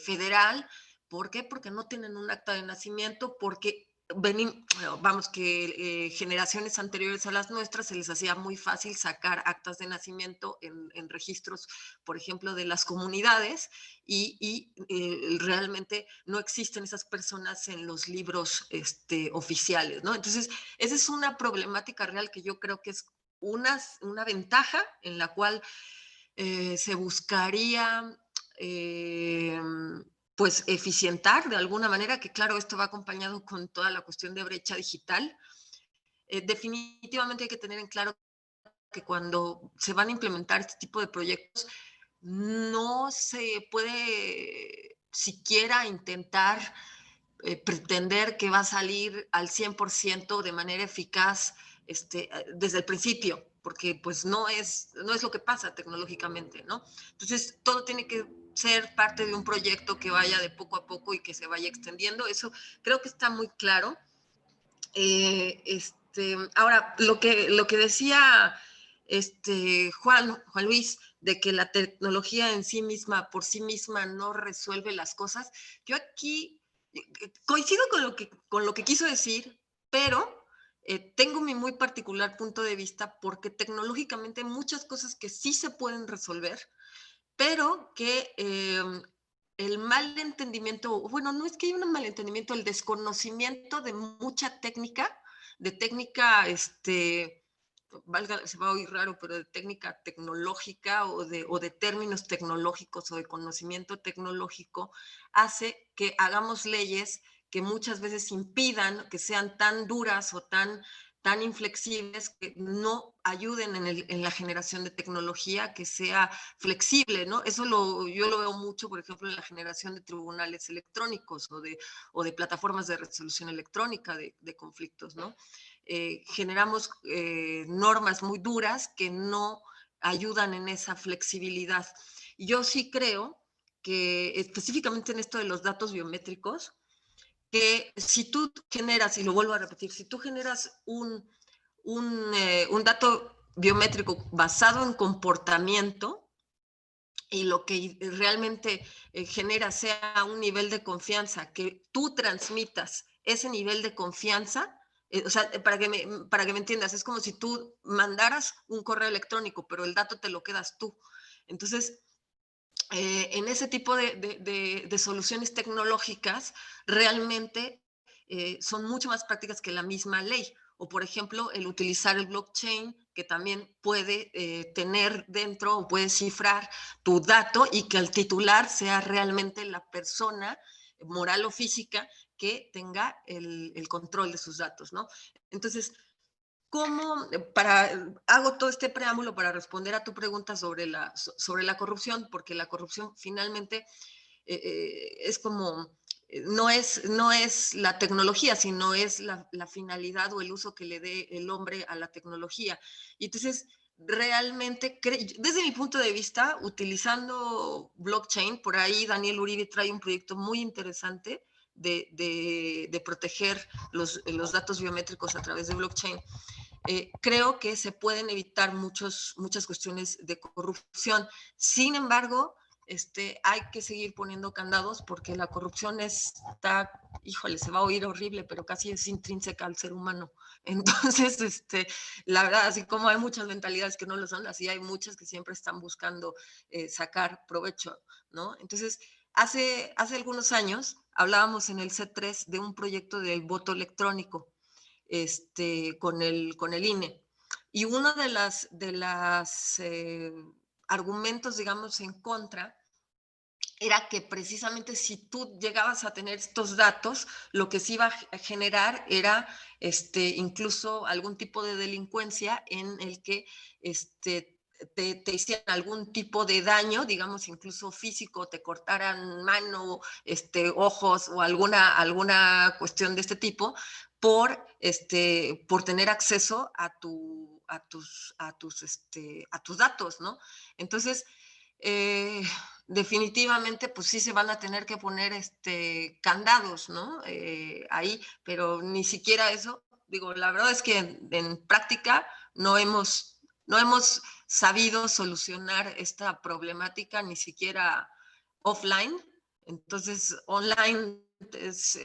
federal. ¿Por qué? Porque no tienen un acta de nacimiento, porque vamos, que generaciones anteriores a las nuestras se les hacía muy fácil sacar actas de nacimiento en registros, por ejemplo, de las comunidades, y realmente no existen esas personas en los libros oficiales, ¿no? Entonces, esa es una problemática real que yo creo que es una ventaja en la cual se buscaría pues eficientar de alguna manera, que claro, esto va acompañado con toda la cuestión de brecha digital. Definitivamente hay que tener en claro que cuando se van a implementar este tipo de proyectos, no se puede siquiera intentar pretender que va a salir al 100% de manera eficaz desde el principio, porque pues no es lo que pasa tecnológicamente, ¿no? Entonces, todo tiene que ser parte de un proyecto que vaya de poco a poco y que se vaya extendiendo. Eso creo que está muy claro. Ahora, lo que decía Juan Luis, de que la tecnología en sí misma, por sí misma, no resuelve las cosas, yo aquí coincido con lo que quiso decir, pero tengo mi muy particular punto de vista, porque tecnológicamente hay muchas cosas que sí se pueden resolver, pero que el mal entendimiento, bueno, no es que haya un mal entendimiento, el desconocimiento de mucha técnica, de técnica, valga, se va a oír raro, pero de técnica tecnológica o de términos tecnológicos o de conocimiento tecnológico, hace que hagamos leyes que muchas veces impidan que sean tan duras o tan inflexibles, que no ayuden en la generación de tecnología que sea flexible, ¿no? Eso yo lo veo mucho, por ejemplo, en la generación de tribunales electrónicos o de plataformas de resolución electrónica de conflictos, ¿no? Generamos normas muy duras que no ayudan en esa flexibilidad. Yo sí creo que específicamente en esto de los datos biométricos, que si tú generas, y lo vuelvo a repetir, si tú generas un dato biométrico basado en comportamiento, y lo que realmente genera sea un nivel de confianza, que tú transmitas ese nivel de confianza, o sea, para que me entiendas, es como si tú mandaras un correo electrónico, pero el dato te lo quedas tú. Entonces, en ese tipo de soluciones tecnológicas, realmente son mucho más prácticas que la misma ley. O, por ejemplo, el utilizar el blockchain, que también puede tener dentro o puede cifrar tu dato, y que el titular sea realmente la persona moral o física que tenga el control de sus datos, ¿no? Entonces, ¿cómo, hago todo este preámbulo para responder a tu pregunta sobre la corrupción? Porque la corrupción finalmente es como, no es la tecnología, sino es la finalidad o el uso que le dé el hombre a la tecnología. Y entonces, realmente, desde mi punto de vista, utilizando blockchain, por ahí Daniel Uribe trae un proyecto muy interesante de proteger los datos biométricos a través de blockchain. Creo que se pueden evitar muchas cuestiones de corrupción. Sin embargo, hay que seguir poniendo candados, porque la corrupción está, híjole, se va a oír horrible, pero casi es intrínseca al ser humano. Entonces, la verdad, así como hay muchas mentalidades que no lo son, así hay muchas que siempre están buscando sacar provecho, ¿no? Entonces, hace algunos años hablábamos en el C3 de un proyecto del voto electrónico, con el INE. Y uno de las argumentos, digamos, en contra, era que precisamente si tú llegabas a tener estos datos, lo que se iba a generar era incluso algún tipo de delincuencia en el que te hicieran algún tipo de daño, digamos, incluso físico, te cortaran mano, ojos o alguna cuestión de este tipo, por tener acceso a tus datos, ¿no? Entonces, definitivamente, pues sí se van a tener que poner candados, ¿no? Ahí, pero ni siquiera eso. Digo, la verdad es que en práctica no hemos sabido solucionar esta problemática, ni siquiera offline. Entonces, online es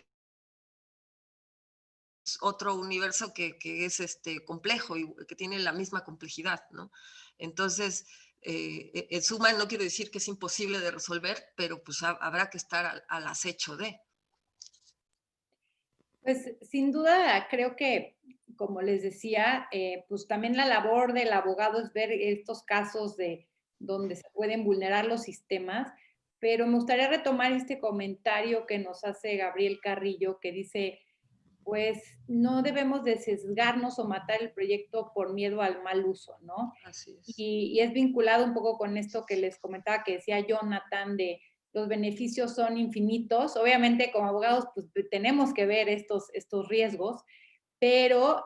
otro universo que es complejo y que tiene la misma complejidad, ¿no? Entonces, en suma, no quiero decir que es imposible de resolver, pero pues habrá que estar al acecho de. Pues sin duda creo que, como les decía, pues también la labor del abogado es ver estos casos de donde se pueden vulnerar los sistemas, pero me gustaría retomar este comentario que nos hace Gabriel Carrillo, que dice, pues no debemos de sesgarnos o matar el proyecto por miedo al mal uso, ¿no? Así es. Y es vinculado un poco con esto que les comentaba, que decía Jonathan, de los beneficios son infinitos. Obviamente, como abogados, pues tenemos que ver estos riesgos, pero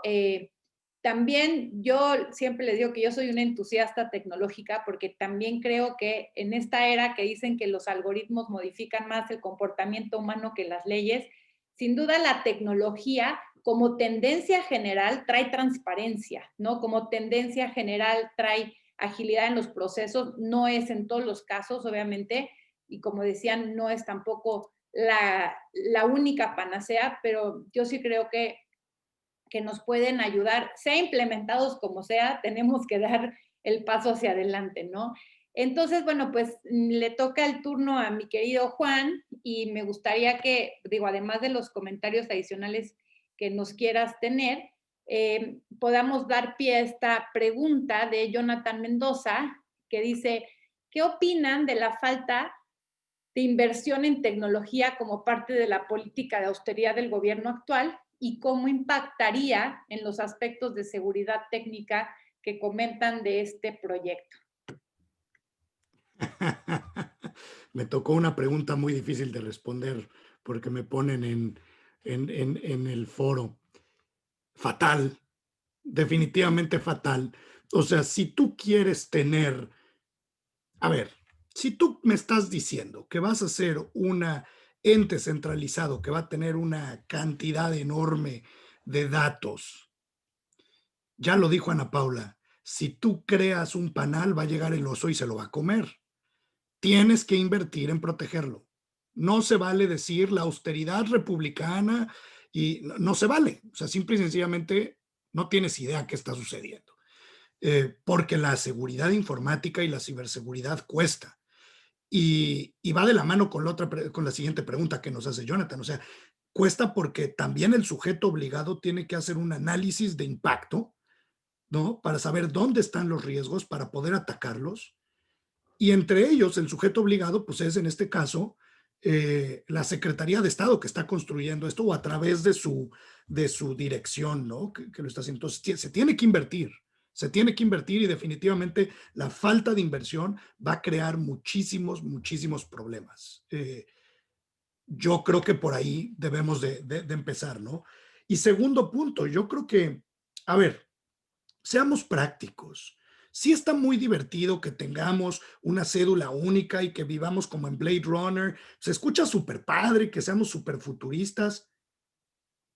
también yo siempre les digo que yo soy una entusiasta tecnológica porque también creo que en esta era que dicen que los algoritmos modifican más el comportamiento humano que las leyes, sin duda la tecnología como tendencia general trae transparencia, ¿no? Como tendencia general trae agilidad en los procesos, no es en todos los casos, obviamente, y como decían, no es tampoco la única panacea, pero yo sí creo que nos pueden ayudar, sea implementados como sea, tenemos que dar el paso hacia adelante, ¿no? Entonces, bueno, pues le toca el turno a mi querido Juan y me gustaría que, digo, además de los comentarios adicionales que nos quieras tener, podamos dar pie a esta pregunta de Jonathan Mendoza, que dice, ¿qué opinan de la falta de inversión en tecnología como parte de la política de austeridad del gobierno actual y cómo impactaría en los aspectos de seguridad técnica que comentan de este proyecto? Me tocó una pregunta muy difícil de responder porque me ponen en el foro. Fatal, definitivamente fatal. O sea, si tú quieres tener, a ver, si tú me estás diciendo que vas a ser un ente centralizado que va a tener una cantidad enorme de datos, ya lo dijo Ana Paula, si tú creas un panal va a llegar el oso y se lo va a comer. Tienes que invertir en protegerlo. No se vale decir la austeridad republicana y no se vale. O sea, simple y sencillamente no tienes idea qué está sucediendo. Porque la seguridad informática y la ciberseguridad cuesta. Y va de la mano con la siguiente pregunta que nos hace Jonathan. O sea, cuesta porque también el sujeto obligado tiene que hacer un análisis de impacto, ¿no? Para saber dónde están los riesgos, para poder atacarlos. Y entre ellos, el sujeto obligado, pues es en este caso la Secretaría de Estado que está construyendo esto o a través de su dirección, ¿no? Que lo está haciendo. Entonces, se tiene que invertir y definitivamente la falta de inversión va a crear muchísimos problemas. Yo creo que por ahí debemos de empezar, ¿no? Y segundo punto, yo creo que, a ver, seamos prácticos. Sí está muy divertido que tengamos una cédula única y que vivamos como en Blade Runner. Se escucha súper padre, que seamos súper futuristas.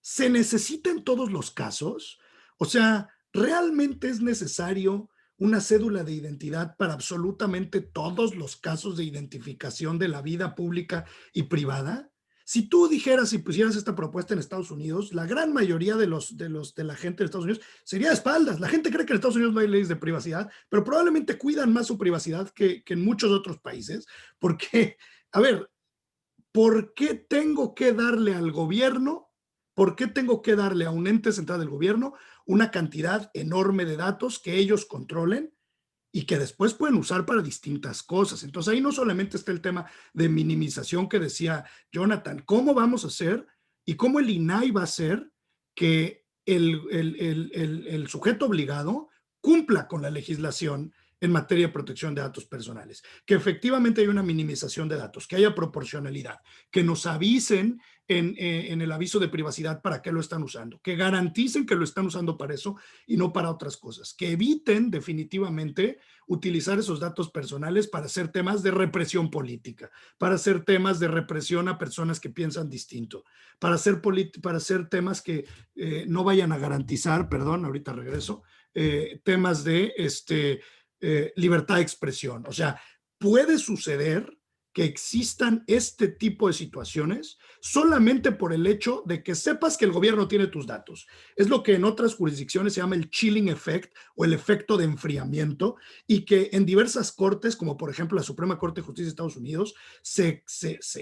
¿Se necesita en todos los casos? O sea, ¿realmente es necesario una cédula de identidad para absolutamente todos los casos de identificación de la vida pública y privada? Si tú dijeras y pusieras esta propuesta en Estados Unidos, la gran mayoría de la gente de Estados Unidos sería de espaldas. La gente cree que en Estados Unidos no hay leyes de privacidad, pero probablemente cuidan más su privacidad que en muchos otros países. Porque, a ver, ¿por qué tengo que darle al gobierno? ¿Por qué tengo que darle a un ente central del gobierno una cantidad enorme de datos que ellos controlen y que después pueden usar para distintas cosas? Entonces ahí no solamente está el tema de minimización que decía Jonathan, ¿cómo vamos a hacer y cómo el INAI va a hacer que el sujeto obligado cumpla con la legislación en materia de protección de datos personales? Que efectivamente hay una minimización de datos, que haya proporcionalidad, que nos avisen en el aviso de privacidad para qué lo están usando, que garanticen que lo están usando para eso y no para otras cosas, que eviten definitivamente utilizar esos datos personales para hacer temas de represión política, para hacer temas de represión a personas que piensan distinto, para hacer temas que no vayan a garantizar, perdón, ahorita regreso, temas de libertad de expresión. O sea, puede suceder que existan este tipo de situaciones solamente por el hecho de que sepas que el gobierno tiene tus datos. Es lo que en otras jurisdicciones se llama el chilling effect o el efecto de enfriamiento, y que en diversas cortes, como por ejemplo la Suprema Corte de Justicia de Estados Unidos, se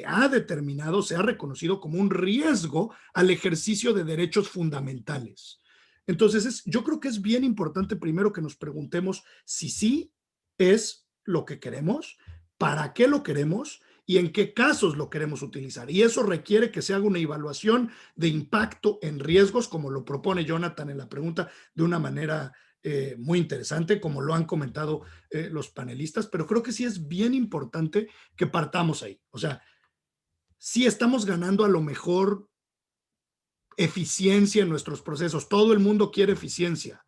ha determinado, se ha reconocido como un riesgo al ejercicio de derechos fundamentales. Entonces, yo creo que es bien importante primero que nos preguntemos si sí es lo que queremos, para qué lo queremos y en qué casos lo queremos utilizar. Y eso requiere que se haga una evaluación de impacto en riesgos, como lo propone Jonathan en la pregunta, de una manera muy interesante, como lo han comentado los panelistas, pero creo que sí es bien importante que partamos ahí. O sea, sí estamos ganando a lo mejor eficiencia en nuestros procesos. Todo el mundo quiere eficiencia,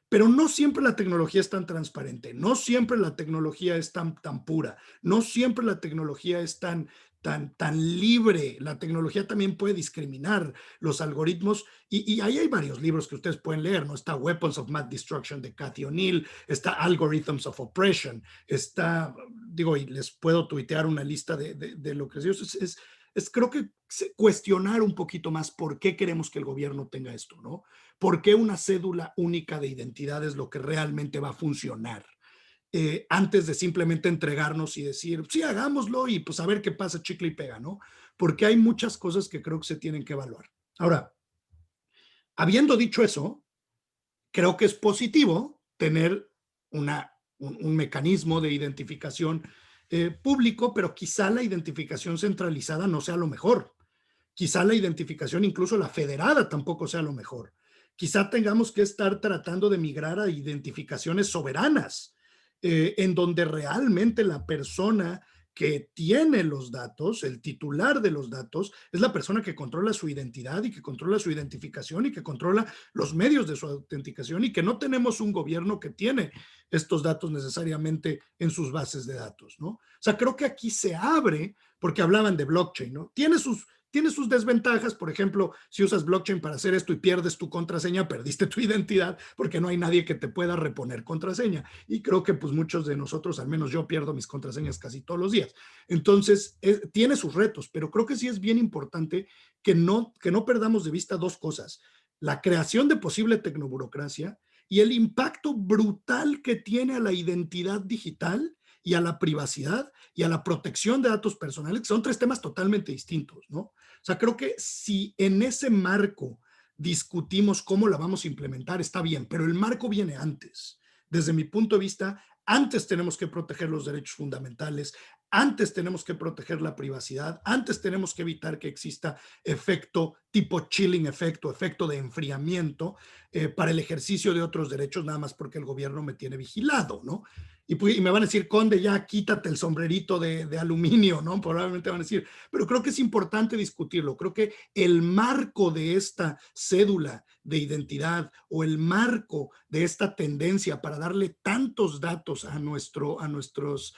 pero no siempre la tecnología es tan transparente, no siempre la tecnología es tan pura, no siempre la tecnología es tan libre. La tecnología también puede discriminar los algoritmos, y ahí hay varios libros que ustedes pueden leer, ¿no? Está Weapons of Mass Destruction de Cathy O'Neil, está Algorithms of Oppression, está, digo, y les puedo tuitear una lista de lo que es creo que cuestionar un poquito más por qué queremos que el gobierno tenga esto, ¿no? ¿Por qué una cédula única de identidad es lo que realmente va a funcionar? Antes de simplemente entregarnos y decir, sí, hagámoslo y pues a ver qué pasa, chicle y pega, ¿no? Porque hay muchas cosas que creo que se tienen que evaluar. Ahora, habiendo dicho eso, creo que es positivo tener un mecanismo de identificación público, pero quizá la identificación centralizada no sea lo mejor. Quizá la identificación, incluso la federada, tampoco sea lo mejor. Quizá tengamos que estar tratando de migrar a identificaciones soberanas, en donde realmente la persona que tiene los datos, el titular de los datos, es la persona que controla su identidad y que controla su identificación y que controla los medios de su autenticación, y que no tenemos un gobierno que tiene estos datos necesariamente en sus bases de datos, ¿no? O sea, creo que aquí se abre, porque hablaban de blockchain, ¿no? Tiene sus desventajas. Por ejemplo, si usas blockchain para hacer esto y pierdes tu contraseña, perdiste tu identidad, porque no hay nadie que te pueda reponer contraseña. Y creo que pues muchos de nosotros, al menos yo, pierdo mis contraseñas casi todos los días. Entonces, tiene sus retos, pero creo que sí es bien importante que no perdamos de vista dos cosas: la creación de posible tecnoburocracia y el impacto brutal que tiene a la identidad digital y a la privacidad y a la protección de datos personales, que son tres temas totalmente distintos, ¿no? O sea, creo que si en ese marco discutimos cómo la vamos a implementar, está bien, pero el marco viene antes. Desde mi punto de vista, antes tenemos que proteger los derechos fundamentales, antes tenemos que proteger la privacidad, antes tenemos que evitar que exista efecto tipo chilling effect, efecto de enfriamiento para el ejercicio de otros derechos, nada más porque el gobierno me tiene vigilado, ¿no? Y me van a decir, Conde, ya quítate el sombrerito de aluminio, ¿no? Probablemente van a decir, pero creo que es importante discutirlo. Creo que el marco de esta cédula de identidad o el marco de esta tendencia para darle tantos datos a nuestras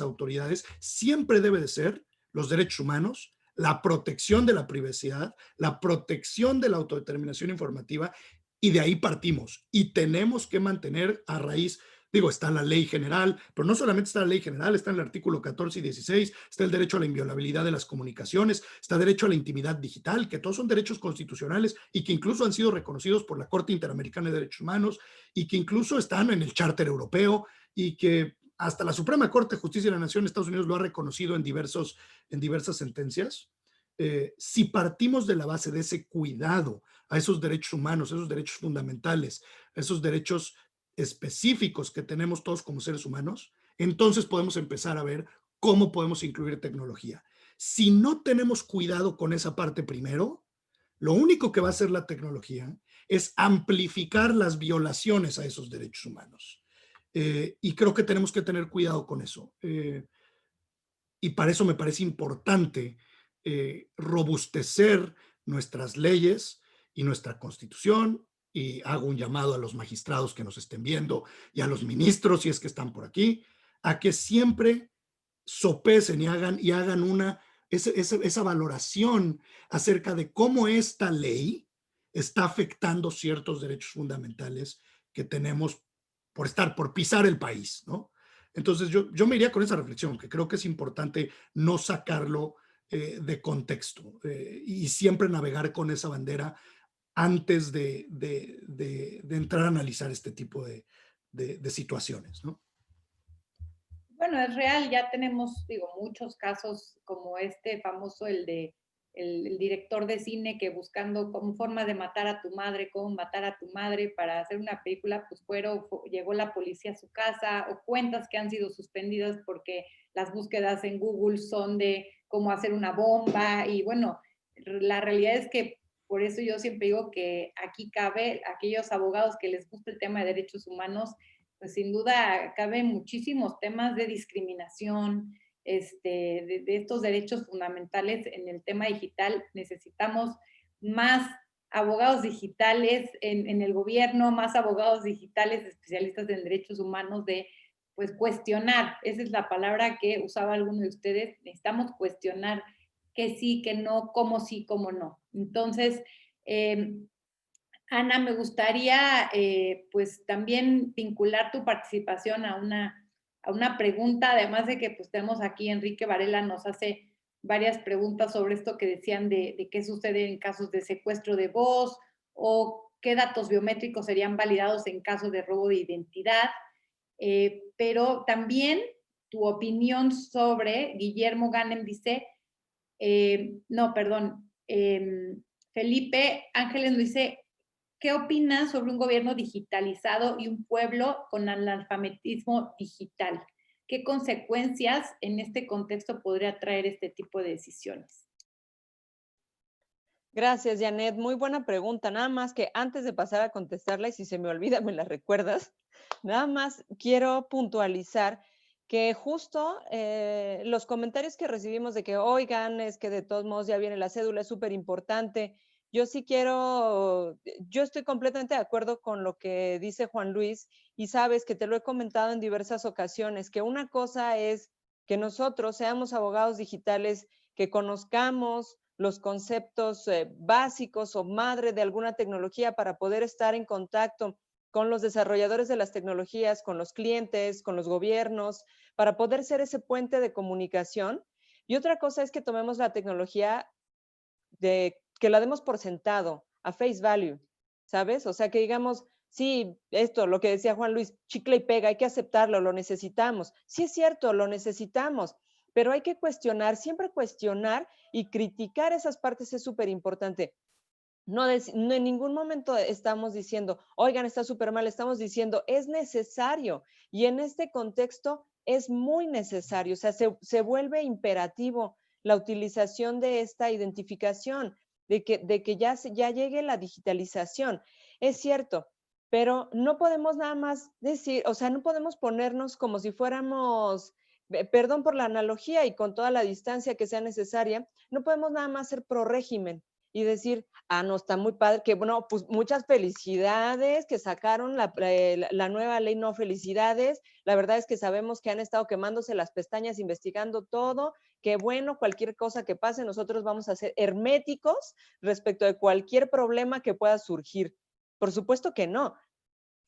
autoridades siempre debe de ser los derechos humanos, la protección de la privacidad, la protección de la autodeterminación informativa, y de ahí partimos. Y tenemos que mantener a raíz. Digo, está la ley general, pero no solamente está la ley general, está en el artículo 14 y 16, está el derecho a la inviolabilidad de las comunicaciones, está el derecho a la intimidad digital, que todos son derechos constitucionales y que incluso han sido reconocidos por la Corte Interamericana de Derechos Humanos, y que incluso están en el Charter Europeo, y que hasta la Suprema Corte de Justicia de la Nación de Estados Unidos lo ha reconocido en diversas sentencias. Si partimos de la base de ese cuidado a esos derechos humanos, esos derechos fundamentales, esos derechos específicos que tenemos todos como seres humanos, entonces podemos empezar a ver cómo podemos incluir tecnología. Si no tenemos cuidado con esa parte primero, lo único que va a hacer la tecnología es amplificar las violaciones a esos derechos humanos. Y creo que tenemos que tener cuidado con eso. Y para eso me parece importante robustecer nuestras leyes y nuestra Constitución, y hago un llamado a los magistrados que nos estén viendo y a los ministros, si es que están por aquí, a que siempre sopesen y hagan esa valoración acerca de cómo esta ley está afectando ciertos derechos fundamentales que tenemos por pisar el país, ¿no? Entonces yo me iría con esa reflexión, que creo que es importante no sacarlo de contexto y siempre navegar con esa bandera antes de entrar a analizar este tipo de situaciones, ¿no? Bueno, es real, ya tenemos, digo, muchos casos como este famoso, el de el director de cine que buscando como forma de matar a tu madre, cómo matar a tu madre para hacer una película, pues llegó la policía a su casa, o cuentas que han sido suspendidas porque las búsquedas en Google son de cómo hacer una bomba, y bueno, la realidad es que por eso yo siempre digo que aquí cabe aquellos abogados que les gusta el tema de derechos humanos, pues sin duda caben muchísimos temas de discriminación, de estos derechos fundamentales en el tema digital. Necesitamos más abogados digitales en el gobierno, más abogados digitales especialistas en derechos humanos, de pues cuestionar, esa es la palabra que usaba alguno de ustedes, necesitamos cuestionar que sí, que no, cómo sí, cómo no. Entonces, Ana, me gustaría pues también vincular tu participación a una pregunta, además de que pues tenemos aquí Enrique Varela, nos hace varias preguntas sobre esto que decían de qué sucede en casos de secuestro de voz, o qué datos biométricos serían validados en caso de robo de identidad, pero también tu opinión sobre, Guillermo Ganem dice, no, perdón, Felipe Ángeles nos dice, ¿qué opinas sobre un gobierno digitalizado y un pueblo con analfabetismo digital? ¿Qué consecuencias en este contexto podría traer este tipo de decisiones? Gracias, Janet. Muy buena pregunta. Nada más que antes de pasar a contestarla, y si se me olvida, me la recuerdas, nada más quiero puntualizar que justo los comentarios que recibimos de que, oigan, es que de todos modos ya viene la cédula, es súper importante. Yo estoy completamente de acuerdo con lo que dice Juan Luis, y sabes que te lo he comentado en diversas ocasiones, que una cosa es que nosotros seamos abogados digitales, que conozcamos los conceptos básicos o madre de alguna tecnología para poder estar en contacto con los desarrolladores de las tecnologías, con los clientes, con los gobiernos, para poder ser ese puente de comunicación. Y otra cosa es que tomemos la tecnología, que la demos por sentado, a face value, ¿sabes? O sea, que digamos, sí, esto, lo que decía Juan Luis, chicle y pega, hay que aceptarlo, lo necesitamos. Sí es cierto, lo necesitamos, pero hay que cuestionar, siempre cuestionar y criticar esas partes es súper importante. No en ningún momento estamos diciendo, oigan, está súper mal, estamos diciendo, es necesario. Y en este contexto es muy necesario, o sea, se vuelve imperativo la utilización de esta identificación, de que ya llegue la digitalización. Es cierto, pero no podemos nada más decir, o sea, no podemos ponernos como si fuéramos, perdón por la analogía y con toda la distancia que sea necesaria, no podemos nada más ser pro régimen y decir, no, está muy padre, que bueno, pues muchas felicidades, que sacaron la nueva ley, no felicidades, la verdad es que sabemos que han estado quemándose las pestañas investigando todo, que bueno, cualquier cosa que pase, nosotros vamos a ser herméticos respecto de cualquier problema que pueda surgir. Por supuesto que no.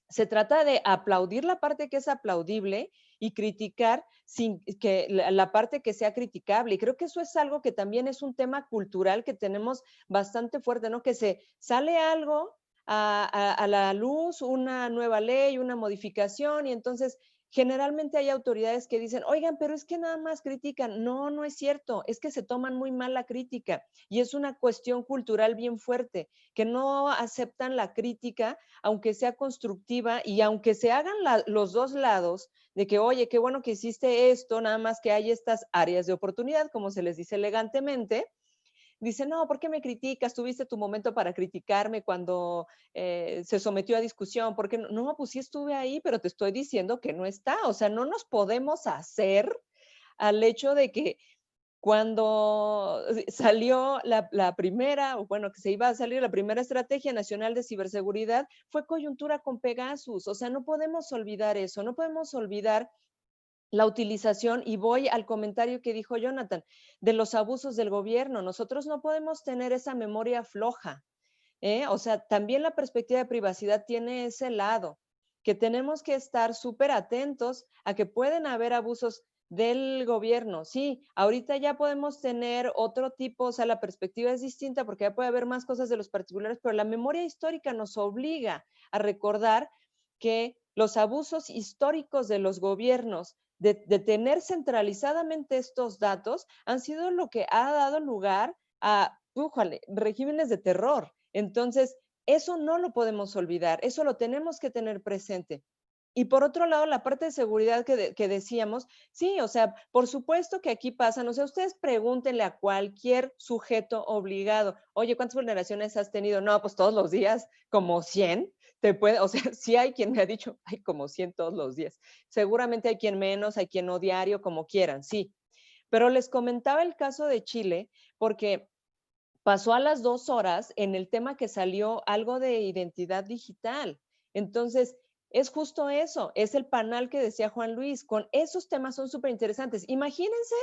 Se trata de aplaudir la parte que es aplaudible y criticar sin que la parte que sea criticable. Y creo que eso es algo que también es un tema cultural que tenemos bastante fuerte, ¿no? Que se sale algo a la luz, una nueva ley, una modificación, y entonces generalmente hay autoridades que dicen, oigan, pero es que nada más critican. No, no es cierto, es que se toman muy mal la crítica y es una cuestión cultural bien fuerte, que no aceptan la crítica, aunque sea constructiva y aunque se hagan los dos lados, de que, oye, qué bueno que hiciste esto, nada más que hay estas áreas de oportunidad, como se les dice elegantemente. Dice, no, ¿por qué me criticas? Tuviste tu momento para criticarme cuando se sometió a discusión. ¿Por qué no? No, pues sí estuve ahí, pero te estoy diciendo que no está. O sea, no nos podemos hacer al hecho de que cuando salió la primera, o bueno, que se iba a salir la primera estrategia nacional de ciberseguridad, fue coyuntura con Pegasus. O sea, no podemos olvidar eso, no podemos olvidar la utilización, y voy al comentario que dijo Jonathan, de los abusos del gobierno. Nosotros no podemos tener esa memoria floja, ¿eh? O sea, también la perspectiva de privacidad tiene ese lado. que tenemos que estar súper atentos a que pueden haber abusos del gobierno. Sí, ahorita ya podemos tener otro tipo, o sea, la perspectiva es distinta porque ya puede haber más cosas de los particulares, pero la memoria histórica nos obliga a recordar que los abusos históricos de los gobiernos de tener centralizadamente estos datos han sido lo que ha dado lugar a regímenes de terror. Entonces, eso no lo podemos olvidar, eso lo tenemos que tener presente. Y por otro lado, la parte de seguridad que decíamos, sí, o sea, por supuesto que aquí pasan, o sea, ustedes pregúntenle a cualquier sujeto obligado, oye, ¿cuántas vulneraciones has tenido? No, pues todos los días, como 100, o sea, sí hay quien me ha dicho, hay como 100 todos los días. Seguramente hay quien menos, hay quien no diario, como quieran, sí. Pero les comentaba el caso de Chile, porque pasó a las 2 horas en el tema que salió algo de identidad digital. Entonces, es justo eso, es el panel que decía Juan Luis, con esos temas son súper interesantes. Imagínense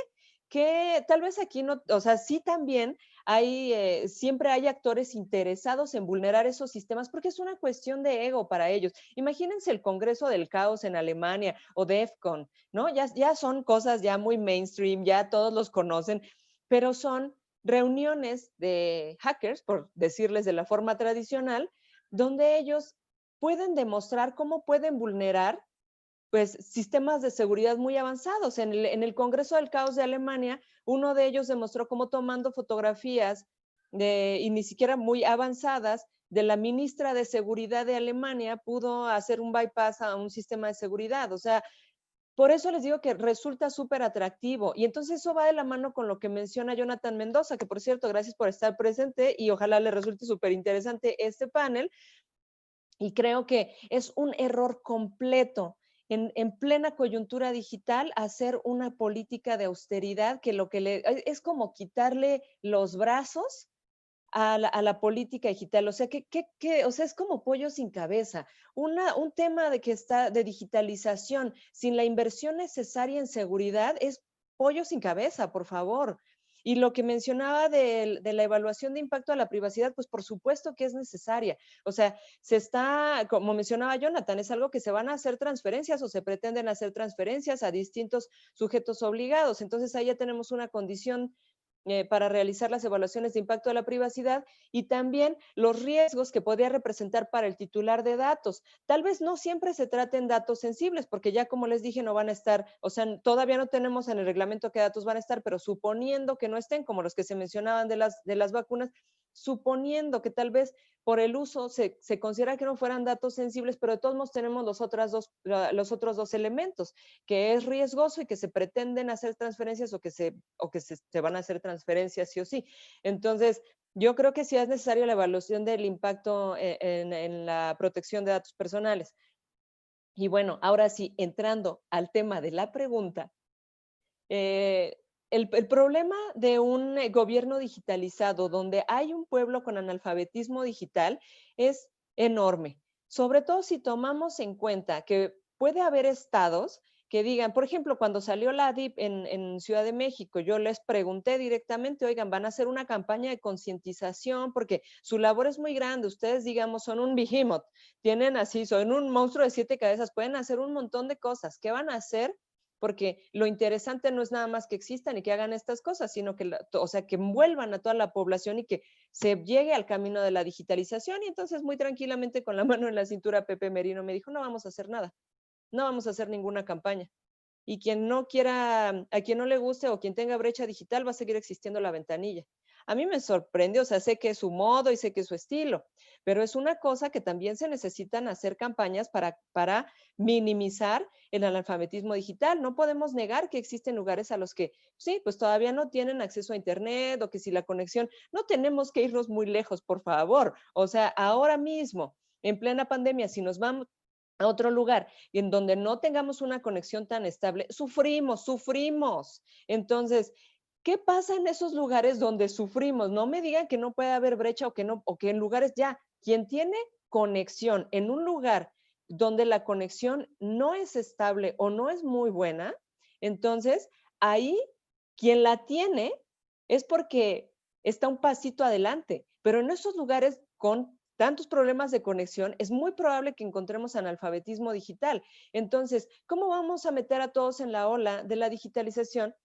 que tal vez aquí no, o sea, sí también hay, siempre hay actores interesados en vulnerar esos sistemas porque es una cuestión de ego para ellos. Imagínense el Congreso del Caos en Alemania o DEFCON, ¿no? Ya son cosas ya muy mainstream, ya todos los conocen, pero son reuniones de hackers, por decirles de la forma tradicional, donde ellos pueden demostrar cómo pueden vulnerar pues, sistemas de seguridad muy avanzados. En el Congreso del Caos de Alemania, uno de ellos demostró cómo tomando fotografías y ni siquiera muy avanzadas de la ministra de Seguridad de Alemania pudo hacer un bypass a un sistema de seguridad. O sea, por eso les digo que resulta súper atractivo. Y entonces eso va de la mano con lo que menciona Jonathan Mendoza, que por cierto, gracias por estar presente y ojalá le resulte súper interesante este panel. Y creo que es un error completo en plena coyuntura digital hacer una política de austeridad que es como quitarle los brazos a la política digital. O sea, o sea, es como pollo sin cabeza. Un tema de que está de digitalización sin la inversión necesaria en seguridad es pollo sin cabeza, por favor. Y lo que mencionaba de la evaluación de impacto a la privacidad, pues por supuesto que es necesaria. O sea, como mencionaba Jonathan, es algo que se van a hacer transferencias o se pretenden hacer transferencias a distintos sujetos obligados. Entonces ahí ya tenemos una condición para realizar las evaluaciones de impacto de la privacidad y también los riesgos que podría representar para el titular de datos. Tal vez no siempre se traten datos sensibles, porque ya como les dije, no van a estar, o sea, todavía no tenemos en el reglamento qué datos van a estar, pero suponiendo que no estén, como los que se mencionaban de las vacunas, suponiendo que tal vez por el uso se considera que no fueran datos sensibles, pero de todos modos tenemos los otros dos elementos, que es riesgoso y que se pretenden hacer transferencias o que se van a hacer transferencias sí o sí. Entonces, yo creo que sí es necesario la evaluación del impacto en la protección de datos personales. Y bueno, ahora sí, entrando al tema de la pregunta, el problema de un gobierno digitalizado donde hay un pueblo con analfabetismo digital es enorme, sobre todo si tomamos en cuenta que puede haber estados que digan, por ejemplo, cuando salió la DIP en Ciudad de México, yo les pregunté directamente, oigan, van a hacer una campaña de concientización porque su labor es muy grande, ustedes digamos son un behemoth, tienen así, son un monstruo de 7 cabezas, pueden hacer un montón de cosas, ¿qué van a hacer? Porque lo interesante no es nada más que existan y que hagan estas cosas, sino que, o sea, que envuelvan a toda la población y que se llegue al camino de la digitalización. Y entonces muy tranquilamente con la mano en la cintura Pepe Merino me dijo, no vamos a hacer nada, no vamos a hacer ninguna campaña. Y quien no quiera, a quien no le guste o quien tenga brecha digital va a seguir existiendo la ventanilla. A mí me sorprendió, o sea, sé que es su modo y sé que es su estilo, pero es una cosa que también se necesitan hacer campañas para minimizar el analfabetismo digital. No podemos negar que existen lugares a los que, sí, pues todavía no tienen acceso a internet o que si la conexión, no tenemos que irnos muy lejos, por favor. O sea, ahora mismo, en plena pandemia, si nos vamos a otro lugar y en donde no tengamos una conexión tan estable, sufrimos. Entonces, ¿qué pasa en esos lugares donde sufrimos? No me digan que no puede haber brecha o que en lugares ya, quien tiene conexión en un lugar donde la conexión no es estable o no es muy buena, entonces ahí quien la tiene es porque está un pasito adelante, pero en esos lugares con tantos problemas de conexión, es muy probable que encontremos analfabetismo digital. Entonces, ¿cómo vamos a meter a todos en la ola de la digitalización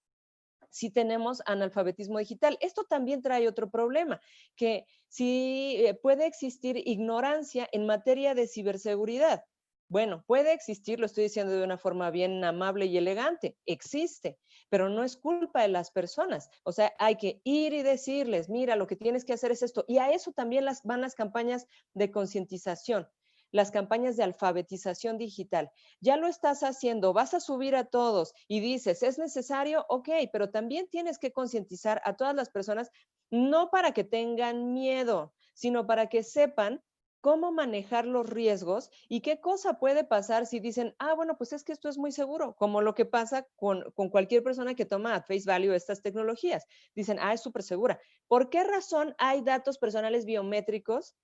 si tenemos analfabetismo digital? Esto también trae otro problema, que sí puede existir ignorancia en materia de ciberseguridad. Bueno, puede existir, lo estoy diciendo de una forma bien amable y elegante, existe, pero no es culpa de las personas. O sea, hay que ir y decirles, mira, lo que tienes que hacer es esto. Y a eso también van las campañas de concientización, las campañas de alfabetización digital. Ya lo estás haciendo, vas a subir a todos y dices, ¿es necesario? Ok, pero también tienes que concientizar a todas las personas, no para que tengan miedo, sino para que sepan cómo manejar los riesgos y qué cosa puede pasar si dicen, bueno, pues es que esto es muy seguro, como lo que pasa con cualquier persona que toma a face value estas tecnologías. Dicen, es súper segura. ¿Por qué razón hay datos personales biométricos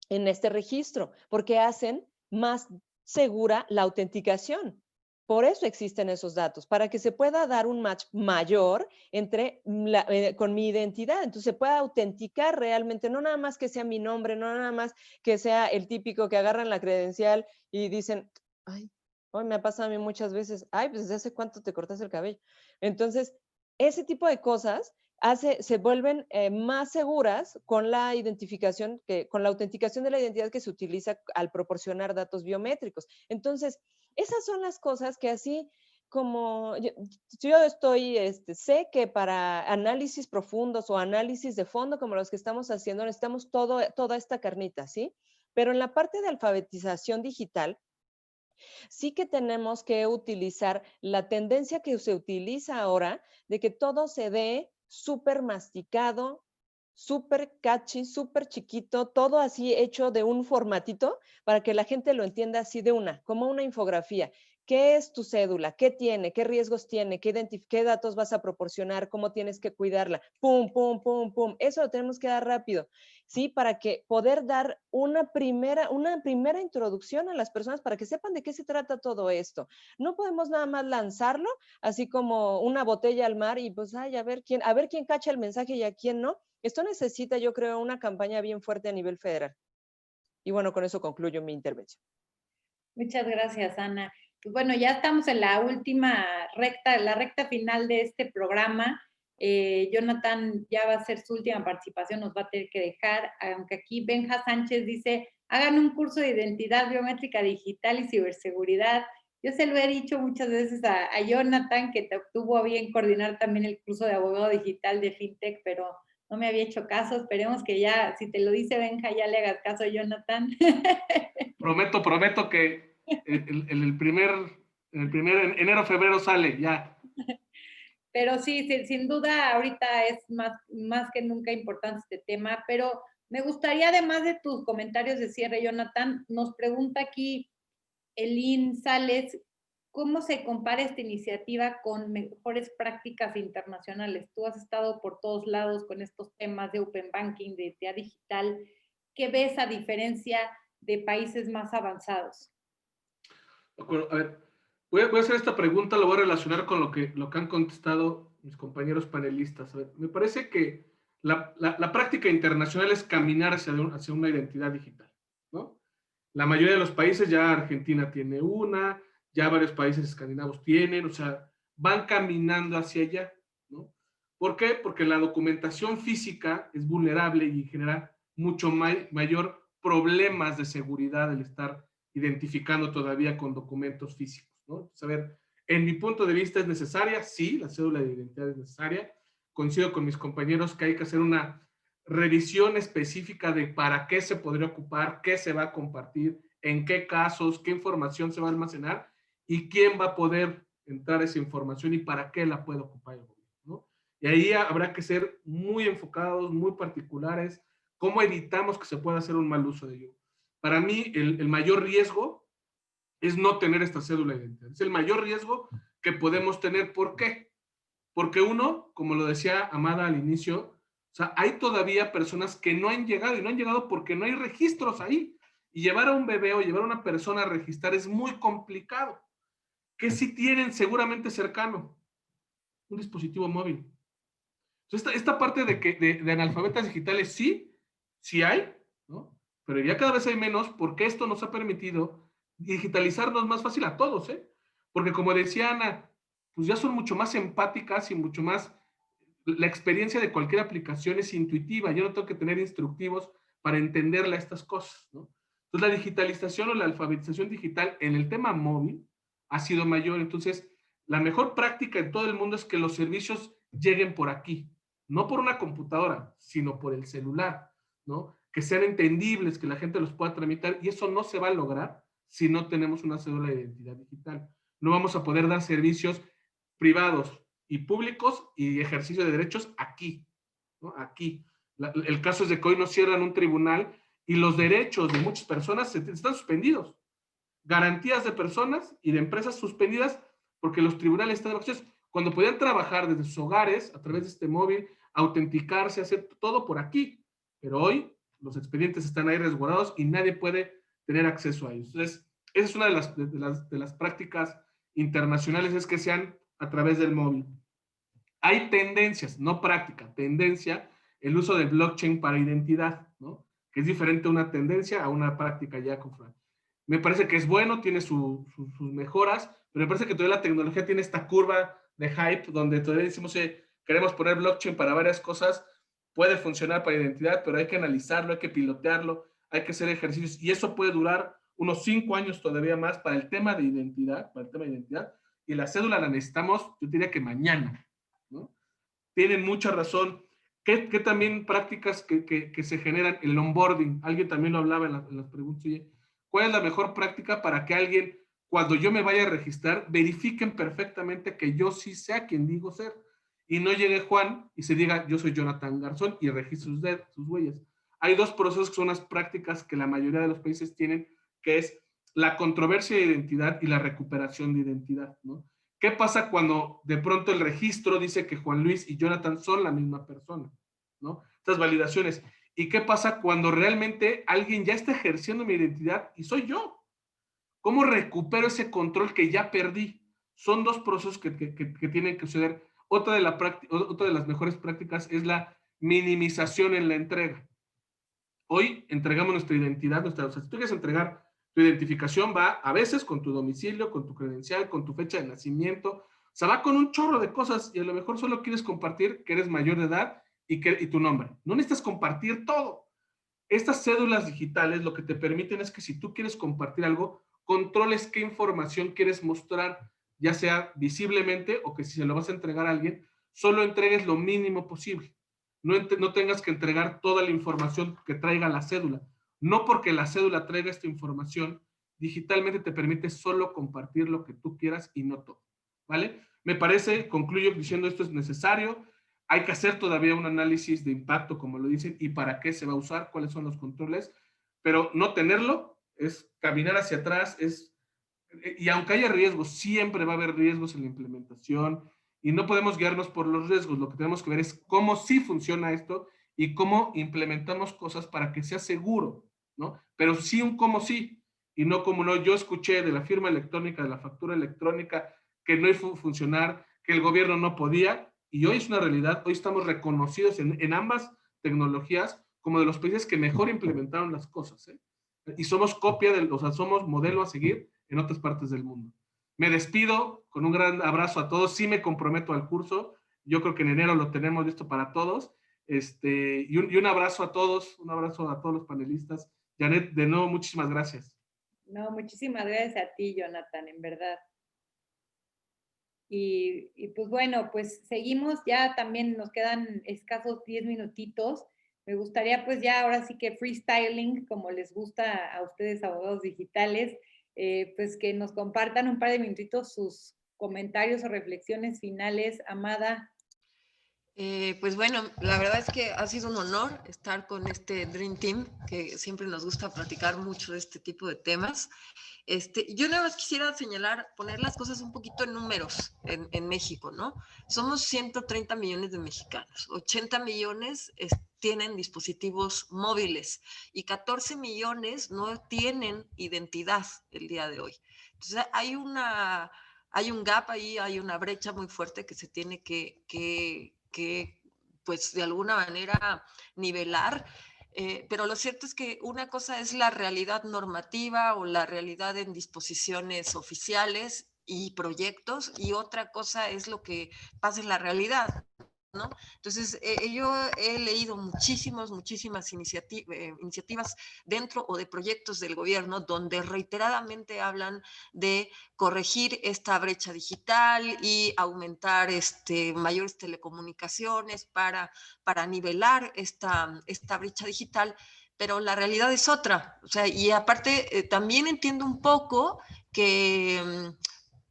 en este registro? Porque hacen más segura la autenticación. Por eso existen esos datos, para que se pueda dar un match mayor con mi identidad. Entonces se pueda autenticar realmente, no nada más que sea mi nombre, no nada más que sea el típico que agarran la credencial y dicen, hoy me ha pasado a mí muchas veces, pues ¿desde hace cuánto te cortaste el cabello? Entonces, ese tipo de cosas se vuelven más seguras con la identificación, con la autenticación de la identidad que se utiliza al proporcionar datos biométricos. Entonces, esas son las cosas que así como yo estoy, sé que para análisis profundos o análisis de fondo como los que estamos haciendo, necesitamos toda esta carnita, ¿sí? Pero en la parte de alfabetización digital, sí que tenemos que utilizar la tendencia que se utiliza ahora de que todo se dé súper masticado, súper catchy, súper chiquito, todo así hecho de un formatito para que la gente lo entienda así de como una infografía. ¿Qué es tu cédula? ¿Qué tiene? ¿Qué riesgos tiene? ¿Qué datos vas a proporcionar? ¿Cómo tienes que cuidarla? Pum, pum, pum, pum. Eso lo tenemos que dar rápido, ¿sí? Para que poder dar una primera introducción a las personas para que sepan de qué se trata todo esto. No podemos nada más lanzarlo así como una botella al mar y pues, a ver quién cacha el mensaje y a quién no. Esto necesita, yo creo, una campaña bien fuerte a nivel federal. Y bueno, con eso concluyo mi intervención. Muchas gracias, Ana. Pues bueno, ya estamos en la última la recta final de este programa. Jonathan ya va a ser su última participación, nos va a tener que dejar, aunque aquí Benja Sánchez dice, hagan un curso de identidad biométrica digital y ciberseguridad. Yo se lo he dicho muchas veces a Jonathan, que tuvo a bien coordinar también el curso de abogado digital de FinTech, pero no me había hecho caso. Esperemos que ya, si te lo dice Benja, ya le hagas caso a Jonathan. Prometo que el primer enero, febrero sale ya. Pero sí, sin duda ahorita es más que nunca importante este tema, pero me gustaría, además de tus comentarios de cierre, Jonathan, nos pregunta aquí Elin Sales, ¿cómo se compara esta iniciativa con mejores prácticas internacionales? Tú has estado por todos lados con estos temas de Open Banking, de identidad digital. ¿Qué ves a diferencia de países más avanzados? De acuerdo, a ver, voy a hacer esta pregunta, lo voy a relacionar con lo que han contestado mis compañeros panelistas. A ver, me parece que la práctica internacional es caminar hacia una identidad digital, ¿no? La mayoría de los países, ya Argentina tiene una, ya varios países escandinavos tienen, o sea, van caminando hacia allá, ¿no? ¿Por qué? Porque la documentación física es vulnerable y genera mucho mayor problemas de seguridad el estar identificando todavía con documentos físicos, ¿no? Entonces, a ver, en mi punto de vista es necesaria, sí, la cédula de identidad es necesaria. Coincido con mis compañeros que hay que hacer una revisión específica de para qué se podría ocupar, qué se va a compartir, en qué casos, qué información se va a almacenar y quién va a poder entrar a esa información y para qué la puede ocupar el gobierno, ¿no? Y ahí habrá que ser muy enfocados, muy particulares, cómo evitamos que se pueda hacer un mal uso de ello. Para mí, el mayor riesgo es no tener esta cédula de identidad. Es el mayor riesgo que podemos tener. ¿Por qué? Porque uno, como lo decía Amada al inicio, o sea, hay todavía personas que no han llegado y no han llegado porque no hay registros ahí. Y llevar a un bebé o llevar a una persona a registrar es muy complicado. ¿Qué sí tienen seguramente cercano? Un dispositivo móvil. Entonces, esta parte de analfabetas digitales sí hay, ¿no? pero ya cada vez hay menos porque esto nos ha permitido digitalizarnos más fácil a todos, ¿eh? Porque como decía Ana, pues ya son mucho más empáticas y mucho más, la experiencia de cualquier aplicación es intuitiva, yo no tengo que tener instructivos para entenderle a estas cosas, ¿no? Entonces la digitalización o la alfabetización digital en el tema móvil ha sido mayor, entonces la mejor práctica en todo el mundo es que los servicios lleguen por aquí, no por una computadora, sino por el celular, ¿no? Que sean entendibles, que la gente los pueda tramitar, y eso no se va a lograr si no tenemos una cédula de identidad digital. No vamos a poder dar servicios privados y públicos y ejercicio de derechos aquí, ¿no? Aquí. El caso es de que hoy nos cierran un tribunal y los derechos de muchas personas están suspendidos. Garantías de personas y de empresas suspendidas porque los tribunales están de vacaciones. Cuando podían trabajar desde sus hogares, a través de este móvil, autenticarse, hacer todo por aquí. Pero hoy los expedientes están ahí resguardados y nadie puede tener acceso a ellos. Entonces, esa es una de las prácticas internacionales, es que sean a través del móvil. Hay tendencias, no práctica, tendencia, el uso del blockchain para identidad, ¿no? Que es diferente una tendencia a una práctica ya confirmada. Me parece que es bueno, tiene sus mejoras, pero me parece que todavía la tecnología tiene esta curva de hype donde todavía decimos, queremos poner blockchain para varias cosas, puede funcionar para identidad, pero hay que analizarlo, hay que pilotearlo, hay que hacer ejercicios, y eso puede durar unos 5 años todavía más para el tema de identidad, y la cédula la necesitamos, yo diría que mañana, ¿no? Tienen mucha razón. ¿Qué también prácticas que se generan? El onboarding. Alguien también lo hablaba en las preguntas. Oye, ¿cuál es la mejor práctica para que alguien, cuando yo me vaya a registrar, verifiquen perfectamente que yo sí sea quien digo ser? Y no llegue Juan y se diga, yo soy Jonathan Garzón, y registre sus huellas. Hay dos procesos que son las prácticas que la mayoría de los países tienen, que es la controversia de identidad y la recuperación de identidad, ¿no? ¿Qué pasa cuando de pronto el registro dice que Juan Luis y Jonathan son la misma persona, ¿no? Estas validaciones. ¿Y qué pasa cuando realmente alguien ya está ejerciendo mi identidad y soy yo? ¿Cómo recupero ese control que ya perdí? Son dos procesos que tienen que suceder. Otra de las mejores prácticas es la minimización en la entrega. Hoy entregamos nuestra identidad, o sea, si tú quieres entregar tu identificación, va a veces con tu domicilio, con tu credencial, con tu fecha de nacimiento, o sea, va con un chorro de cosas, y a lo mejor solo quieres compartir que eres mayor de edad y tu nombre. No necesitas compartir todo. Estas cédulas digitales lo que te permiten es que si tú quieres compartir algo, controles qué información quieres mostrar, ya sea visiblemente o que si se lo vas a entregar a alguien, solo entregues lo mínimo posible. No tengas que entregar toda la información que traiga la cédula. No porque la cédula traiga esta información, digitalmente te permite solo compartir lo que tú quieras y no todo, ¿vale? Me parece, concluyo diciendo esto es necesario. Hay que hacer todavía un análisis de impacto, como lo dicen, y para qué se va a usar, cuáles son los controles, pero no tenerlo es caminar hacia atrás, y aunque haya riesgos, siempre va a haber riesgos en la implementación, y no podemos guiarnos por los riesgos. Lo que tenemos que ver es cómo sí funciona esto y cómo implementamos cosas para que sea seguro, ¿no? Pero sí un cómo sí, y no como no. Yo escuché de la firma electrónica, de la factura electrónica, que no iba a funcionar, que el gobierno no podía, y hoy es una realidad. Hoy estamos reconocidos en ambas tecnologías como de los países que mejor implementaron las cosas, ¿eh? Y somos copia, o sea, somos modelo a seguir en otras partes del mundo. Me despido con un gran abrazo a todos. Sí me comprometo al curso. Yo creo que en enero lo tenemos listo para todos. Y un abrazo a todos, un abrazo a todos los panelistas. Janet, de nuevo, muchísimas gracias. No, muchísimas gracias a ti, Jonathan, en verdad. Y pues bueno, pues seguimos, ya también nos quedan escasos 10 minutitos. Me gustaría pues ya ahora sí que freestyling, como les gusta a ustedes, abogados digitales, pues que nos compartan un par de minutitos sus comentarios o reflexiones finales. Amada. Pues bueno, la verdad es que ha sido un honor estar con este Dream Team, que siempre nos gusta platicar mucho de este tipo de temas. Yo nada más quisiera señalar, poner las cosas un poquito en números en México, ¿no? Somos 130 millones de mexicanos, 80 millones tienen dispositivos móviles y 14 millones no tienen identidad el día de hoy. Entonces hay un gap ahí, hay una brecha muy fuerte que se tiene que pues de alguna manera nivelar. pero lo cierto es que una cosa es la realidad normativa o la realidad en disposiciones oficiales y proyectos, y otra cosa es lo que pasa en la realidad, ¿no? Entonces, yo he leído muchísimas iniciativas dentro o de proyectos del gobierno donde reiteradamente hablan de corregir esta brecha digital y aumentar mayores telecomunicaciones para nivelar esta brecha digital, pero la realidad es otra. O sea, y aparte, también entiendo un poco que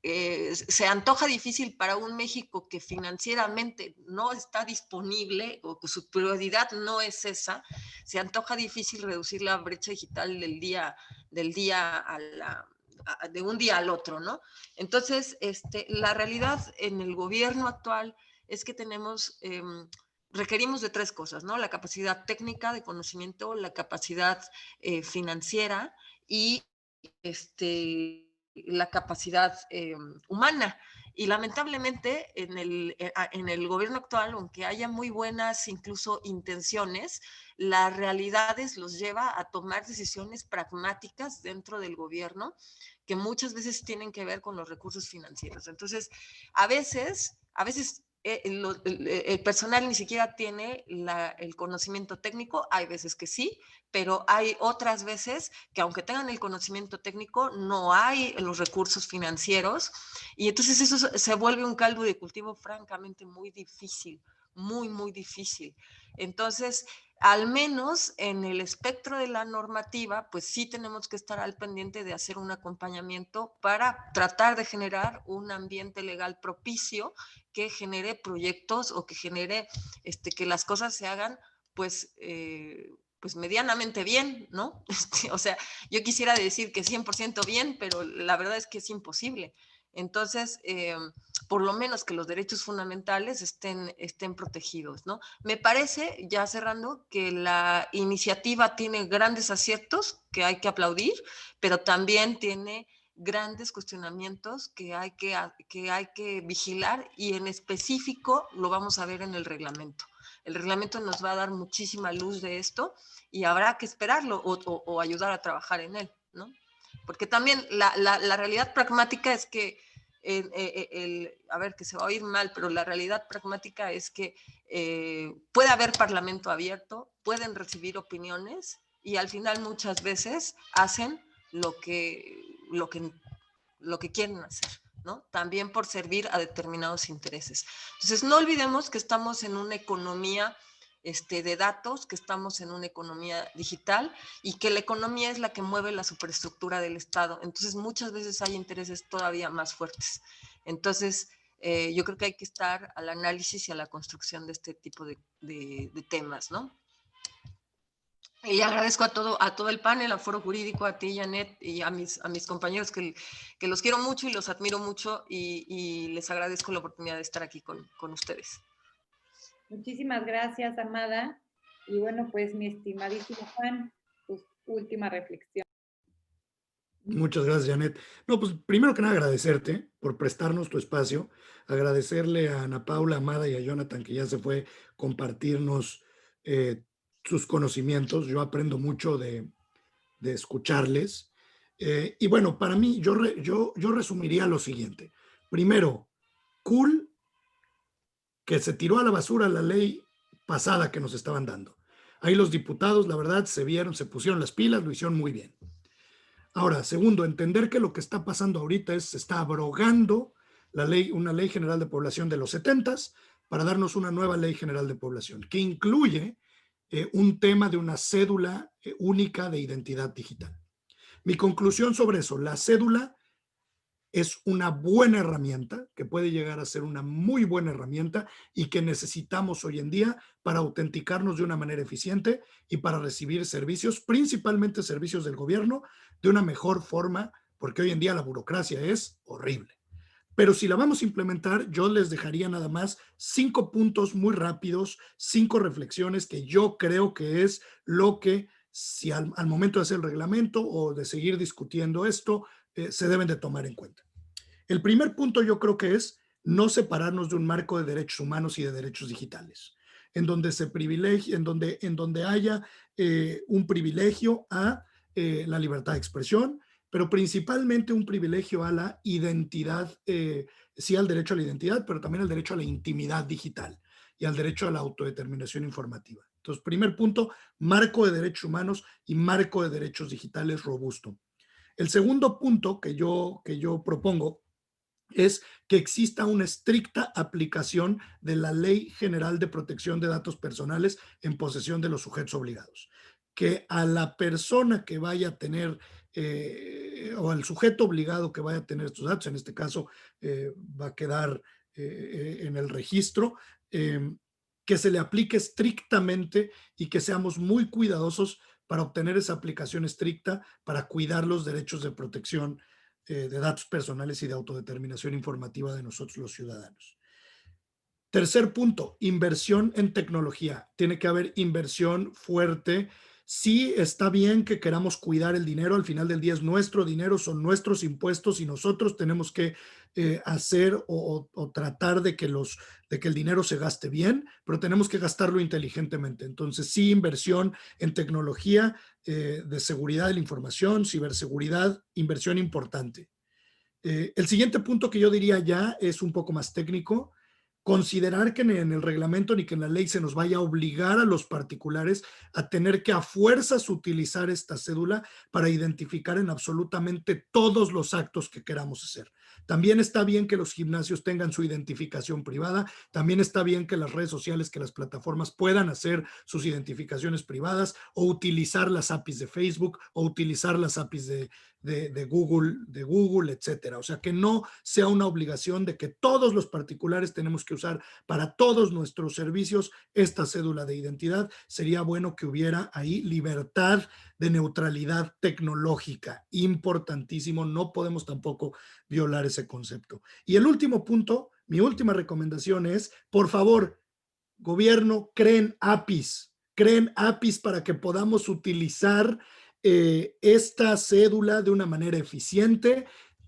se antoja difícil para un México que financieramente no está disponible o que su prioridad no es esa, se antoja difícil reducir la brecha digital de un día al otro, ¿no? Entonces, la realidad en el gobierno actual es que requerimos de tres cosas, ¿no? La capacidad técnica de conocimiento, la capacidad financiera y la capacidad humana. Y lamentablemente en el gobierno actual, aunque haya muy buenas incluso intenciones, las realidades los lleva a tomar decisiones pragmáticas dentro del gobierno que muchas veces tienen que ver con los recursos financieros. Entonces, a veces el personal ni siquiera tiene el conocimiento técnico, hay veces que sí, pero hay otras veces que aunque tengan el conocimiento técnico, no hay los recursos financieros, y entonces eso se vuelve un caldo de cultivo francamente muy difícil, muy difícil. Entonces, al menos en el espectro de la normativa, pues sí tenemos que estar al pendiente de hacer un acompañamiento para tratar de generar un ambiente legal propicio que genere proyectos o que genere que las cosas se hagan pues medianamente bien, ¿no? O sea, yo quisiera decir que 100% bien, pero la verdad es que es imposible. Entonces, por lo menos que los derechos fundamentales estén protegidos, ¿no? Me parece, ya cerrando, que la iniciativa tiene grandes aciertos que hay que aplaudir, pero también tiene grandes cuestionamientos que hay que vigilar, y en específico lo vamos a ver en el reglamento. El reglamento nos va a dar muchísima luz de esto y habrá que esperarlo o ayudar a trabajar en él, ¿no? Porque también la realidad pragmática es que, a ver, que se va a oír mal, pero la realidad pragmática es que puede haber parlamento abierto, pueden recibir opiniones y al final muchas veces hacen lo que quieren hacer, ¿no? También por servir a determinados intereses. Entonces, no olvidemos que estamos en una economía de datos, que estamos en una economía digital y que la economía es la que mueve la superestructura del Estado. Entonces, muchas veces hay intereses todavía más fuertes. Entonces, yo creo que hay que estar al análisis y a la construcción de este tipo de temas, ¿no? Y le agradezco a todo el panel, a Foro Jurídico, a ti, Janet, y a mis compañeros que los quiero mucho y los admiro mucho, y les agradezco la oportunidad de estar aquí con ustedes. Muchísimas gracias, Amada. Y bueno, pues mi estimadísimo Juan, tu última reflexión. Muchas gracias, Janet. No, pues primero que nada agradecerte por prestarnos tu espacio, agradecerle a Ana Paula, Amada y a Jonathan, que ya se fue, compartirnos sus conocimientos. Yo aprendo mucho de escucharles. Y bueno, para mí, yo resumiría lo siguiente. Primero, cool que se tiró a la basura la ley pasada que nos estaban dando. Ahí los diputados, la verdad, se pusieron las pilas, lo hicieron muy bien. Ahora, segundo, entender que lo que está pasando ahorita se está abrogando una ley general de población de los 70s para darnos una nueva ley general de población que incluye un tema de una cédula única de identidad digital. Mi conclusión sobre eso: la cédula es una buena herramienta, que puede llegar a ser una muy buena herramienta y que necesitamos hoy en día para autenticarnos de una manera eficiente y para recibir servicios, principalmente servicios del gobierno, de una mejor forma, porque hoy en día la burocracia es horrible. Pero si la vamos a implementar, yo les dejaría nada más 5 puntos muy rápidos, 5 reflexiones que yo creo que es lo que, si al momento de hacer el reglamento o de seguir discutiendo esto, se deben de tomar en cuenta. El primer punto yo creo que es no separarnos de un marco de derechos humanos y de derechos digitales. en donde se privilegie, en donde haya un privilegio a la libertad de expresión, pero principalmente un privilegio a la identidad, sí al derecho a la identidad, pero también al derecho a la intimidad digital y al derecho a la autodeterminación informativa. Entonces, primer punto, marco de derechos humanos y marco de derechos digitales robusto. El segundo punto que yo propongo es que exista una estricta aplicación de la Ley General de Protección de Datos Personales en posesión de los sujetos obligados. Que a la persona que vaya a tener, o al sujeto obligado que vaya a tener estos datos, en este caso va a quedar en el registro, que se le aplique estrictamente y que seamos muy cuidadosos para obtener esa aplicación estricta para cuidar los derechos de protección de datos personales y de autodeterminación informativa de nosotros los ciudadanos. Tercer punto, inversión en tecnología. Tiene que haber inversión fuerte. Sí está bien que queramos cuidar el dinero, al final del día es nuestro dinero, son nuestros impuestos y nosotros tenemos que hacer o tratar de que el dinero se gaste bien, pero tenemos que gastarlo inteligentemente. Entonces sí, inversión en tecnología de seguridad de la información, ciberseguridad, inversión importante. El siguiente punto que yo diría ya es un poco más técnico. Considerar que en el reglamento ni que en la ley se nos vaya a obligar a los particulares a tener que a fuerzas utilizar esta cédula para identificar en absolutamente todos los actos que queramos hacer. También está bien que los gimnasios tengan su identificación privada, también está bien que las redes sociales, que las plataformas puedan hacer sus identificaciones privadas o utilizar las APIs de Facebook o utilizar las APIs de Google, etcétera. O sea, que no sea una obligación de que todos los particulares tenemos que usar para todos nuestros servicios esta cédula de identidad. Sería bueno que hubiera ahí libertad de neutralidad tecnológica. Importantísimo, no podemos tampoco violar ese concepto. Y el último punto, mi última recomendación es, por favor, gobierno, creen APIs para que podamos utilizar esta cédula de una manera eficiente,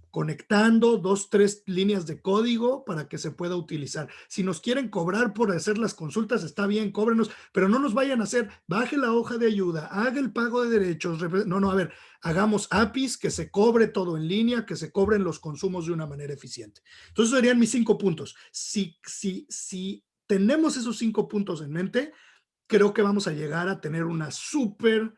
conectando 2, 3 líneas de código para que se pueda utilizar. Si nos quieren cobrar por hacer las consultas, está bien, cóbrenos, pero no nos vayan a hacer, baje la hoja de ayuda, haga el pago de derechos. No, a ver, hagamos APIs, que se cobre todo en línea, que se cobren los consumos de una manera eficiente. Entonces, serían mis 5 puntos. Si tenemos esos 5 puntos en mente, creo que vamos a llegar a tener una súper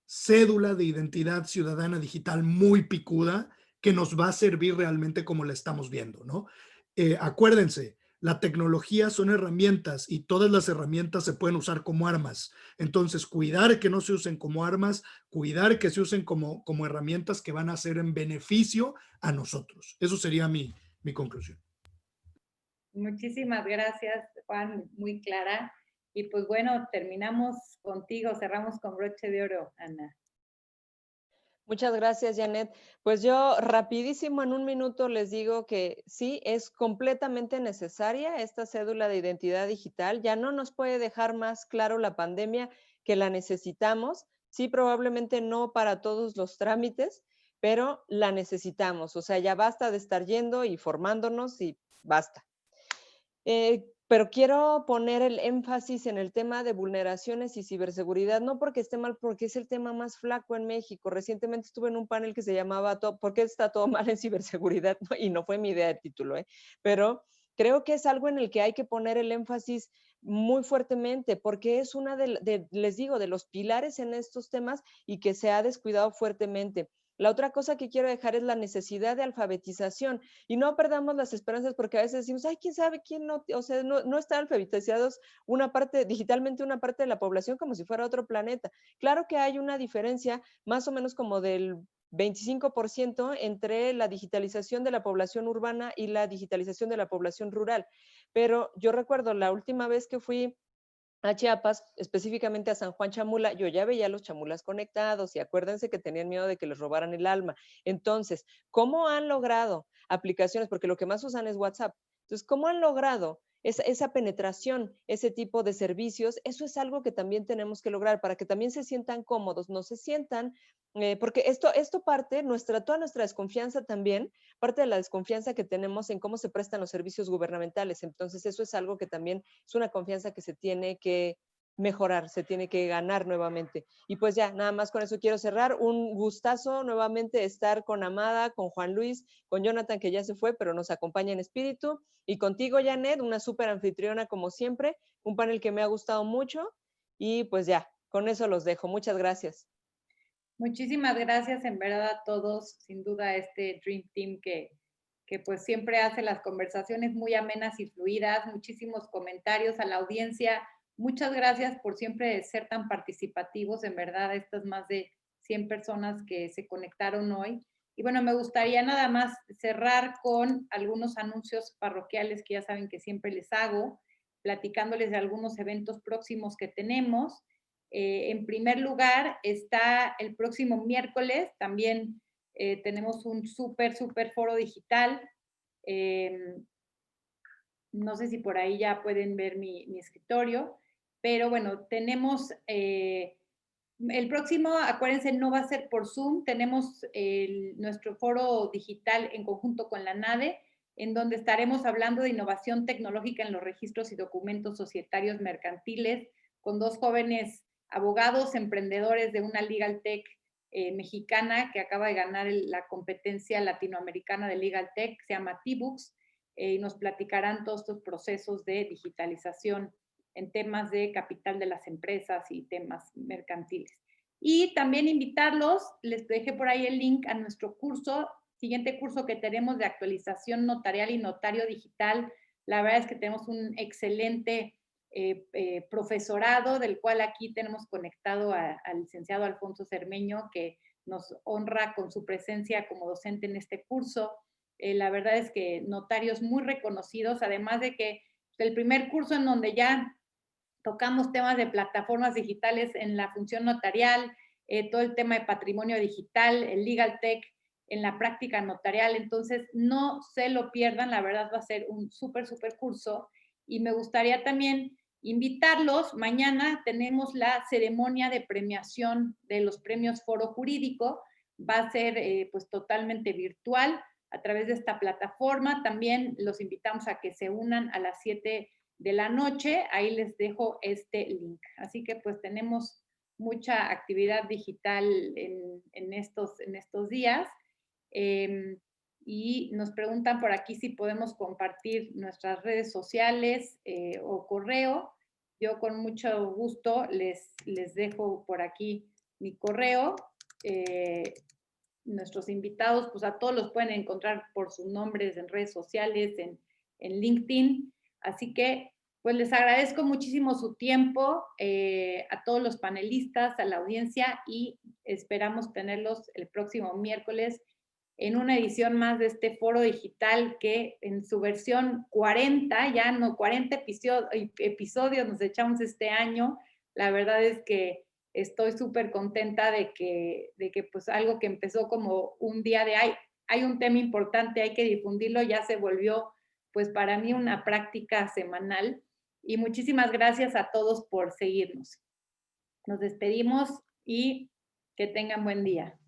cédula de identidad ciudadana digital muy picuda que nos va a servir realmente como la estamos viendo, ¿no? Acuérdense, la tecnología son herramientas y todas las herramientas se pueden usar como armas. Entonces, cuidar que no se usen como armas, cuidar que se usen como herramientas que van a ser en beneficio a nosotros. Eso sería mi conclusión. Muchísimas gracias, Juan, muy clara. Y pues bueno, terminamos contigo, cerramos con broche de oro, Ana. Muchas gracias, Janet. Pues yo rapidísimo en un minuto les digo que sí, es completamente necesaria esta cédula de identidad digital. Ya no nos puede dejar más claro la pandemia que la necesitamos. Sí, probablemente no para todos los trámites, pero la necesitamos. O sea, ya basta de estar yendo y formándonos y basta. Pero quiero poner el énfasis en el tema de vulneraciones y ciberseguridad, no porque esté mal, porque es el tema más flaco en México. Recientemente estuve en un panel que se llamaba ¿Por qué está todo mal en ciberseguridad? Y no fue mi idea de título, pero creo que es algo en el que hay que poner el énfasis muy fuertemente, porque es una les digo, de los pilares en estos temas y que se ha descuidado fuertemente. La otra cosa que quiero dejar es la necesidad de alfabetización y no perdamos las esperanzas porque a veces decimos, ay, quién sabe quién no, o sea, no están alfabetizados digitalmente una parte de la población como si fuera otro planeta. Claro que hay una diferencia más o menos como del 25% entre la digitalización de la población urbana y la digitalización de la población rural. Pero yo recuerdo la última vez que fui a Chiapas, específicamente a San Juan Chamula, yo ya veía a los chamulas conectados y acuérdense que tenían miedo de que les robaran el alma. Entonces, ¿cómo han logrado aplicaciones? Porque lo que más usan es WhatsApp. Entonces, ¿cómo han logrado esa penetración, ese tipo de servicios? Eso es algo que también tenemos que lograr para que también se sientan cómodos, no se sientan porque esto parte, toda nuestra desconfianza también, parte de la desconfianza que tenemos en cómo se prestan los servicios gubernamentales. Entonces, eso es algo que también es una confianza que se tiene que mejorar, se tiene que ganar nuevamente. Y pues ya, nada más con eso quiero cerrar. Un gustazo nuevamente estar con Amada, con Juan Luis, con Jonathan, que ya se fue, pero nos acompaña en espíritu, y contigo, Janet, una súper anfitriona como siempre, un panel que me ha gustado mucho, y pues ya, con eso los dejo. Muchas gracias. Muchísimas gracias en verdad a todos, sin duda este Dream Team que pues siempre hace las conversaciones muy amenas y fluidas, muchísimos comentarios a la audiencia. Muchas gracias por siempre ser tan participativos, en verdad, estas más de 100 personas que se conectaron hoy. Y bueno, me gustaría nada más cerrar con algunos anuncios parroquiales que ya saben que siempre les hago, platicándoles de algunos eventos próximos que tenemos. En primer lugar, está el próximo miércoles, también tenemos un súper foro digital. No sé si por ahí ya pueden ver mi escritorio, pero bueno, tenemos el próximo, acuérdense, no va a ser por Zoom, tenemos nuestro foro digital en conjunto con la NADE, en donde estaremos hablando de innovación tecnológica en los registros y documentos societarios mercantiles, con 2 jóvenes abogados, emprendedores de una Legal Tech mexicana que acaba de ganar la competencia latinoamericana de Legal Tech, se llama T-Books, y nos platicarán todos estos procesos de digitalización en temas de capital de las empresas y temas mercantiles. Y también invitarlos, les dejé por ahí el link a nuestro curso, siguiente curso que tenemos de actualización notarial y notario digital. La verdad es que tenemos un excelente profesorado, del cual aquí tenemos conectado al licenciado Alfonso Cermeño, que nos honra con su presencia como docente en este curso. La verdad es que notarios muy reconocidos, además de que el primer curso en donde ya tocamos temas de plataformas digitales en la función notarial, todo el tema de patrimonio digital, el Legal Tech en la práctica notarial. Entonces, no se lo pierdan, la verdad va a ser un súper curso. Y me gustaría también invitarlos, mañana tenemos la ceremonia de premiación de los premios Foro Jurídico, va a ser pues totalmente virtual a través de esta plataforma. También los invitamos a que se unan a las 7 de la noche, ahí les dejo este link. Así que pues tenemos mucha actividad digital en estos días. Y nos preguntan por aquí si podemos compartir nuestras redes sociales o correo. Yo con mucho gusto les dejo por aquí mi correo. Nuestros invitados, pues a todos los pueden encontrar por sus nombres en redes sociales, en LinkedIn. Así que, pues les agradezco muchísimo su tiempo, a todos los panelistas, a la audiencia, y esperamos tenerlos el próximo miércoles en una edición más de este foro digital que en su versión 40, ya no 40 episodios nos echamos este año. La verdad es que estoy súper contenta de que pues algo que empezó como un día de hay un tema importante, hay que difundirlo, ya se volvió pues para mí una práctica semanal. Y muchísimas gracias a todos por seguirnos. Nos despedimos y que tengan buen día.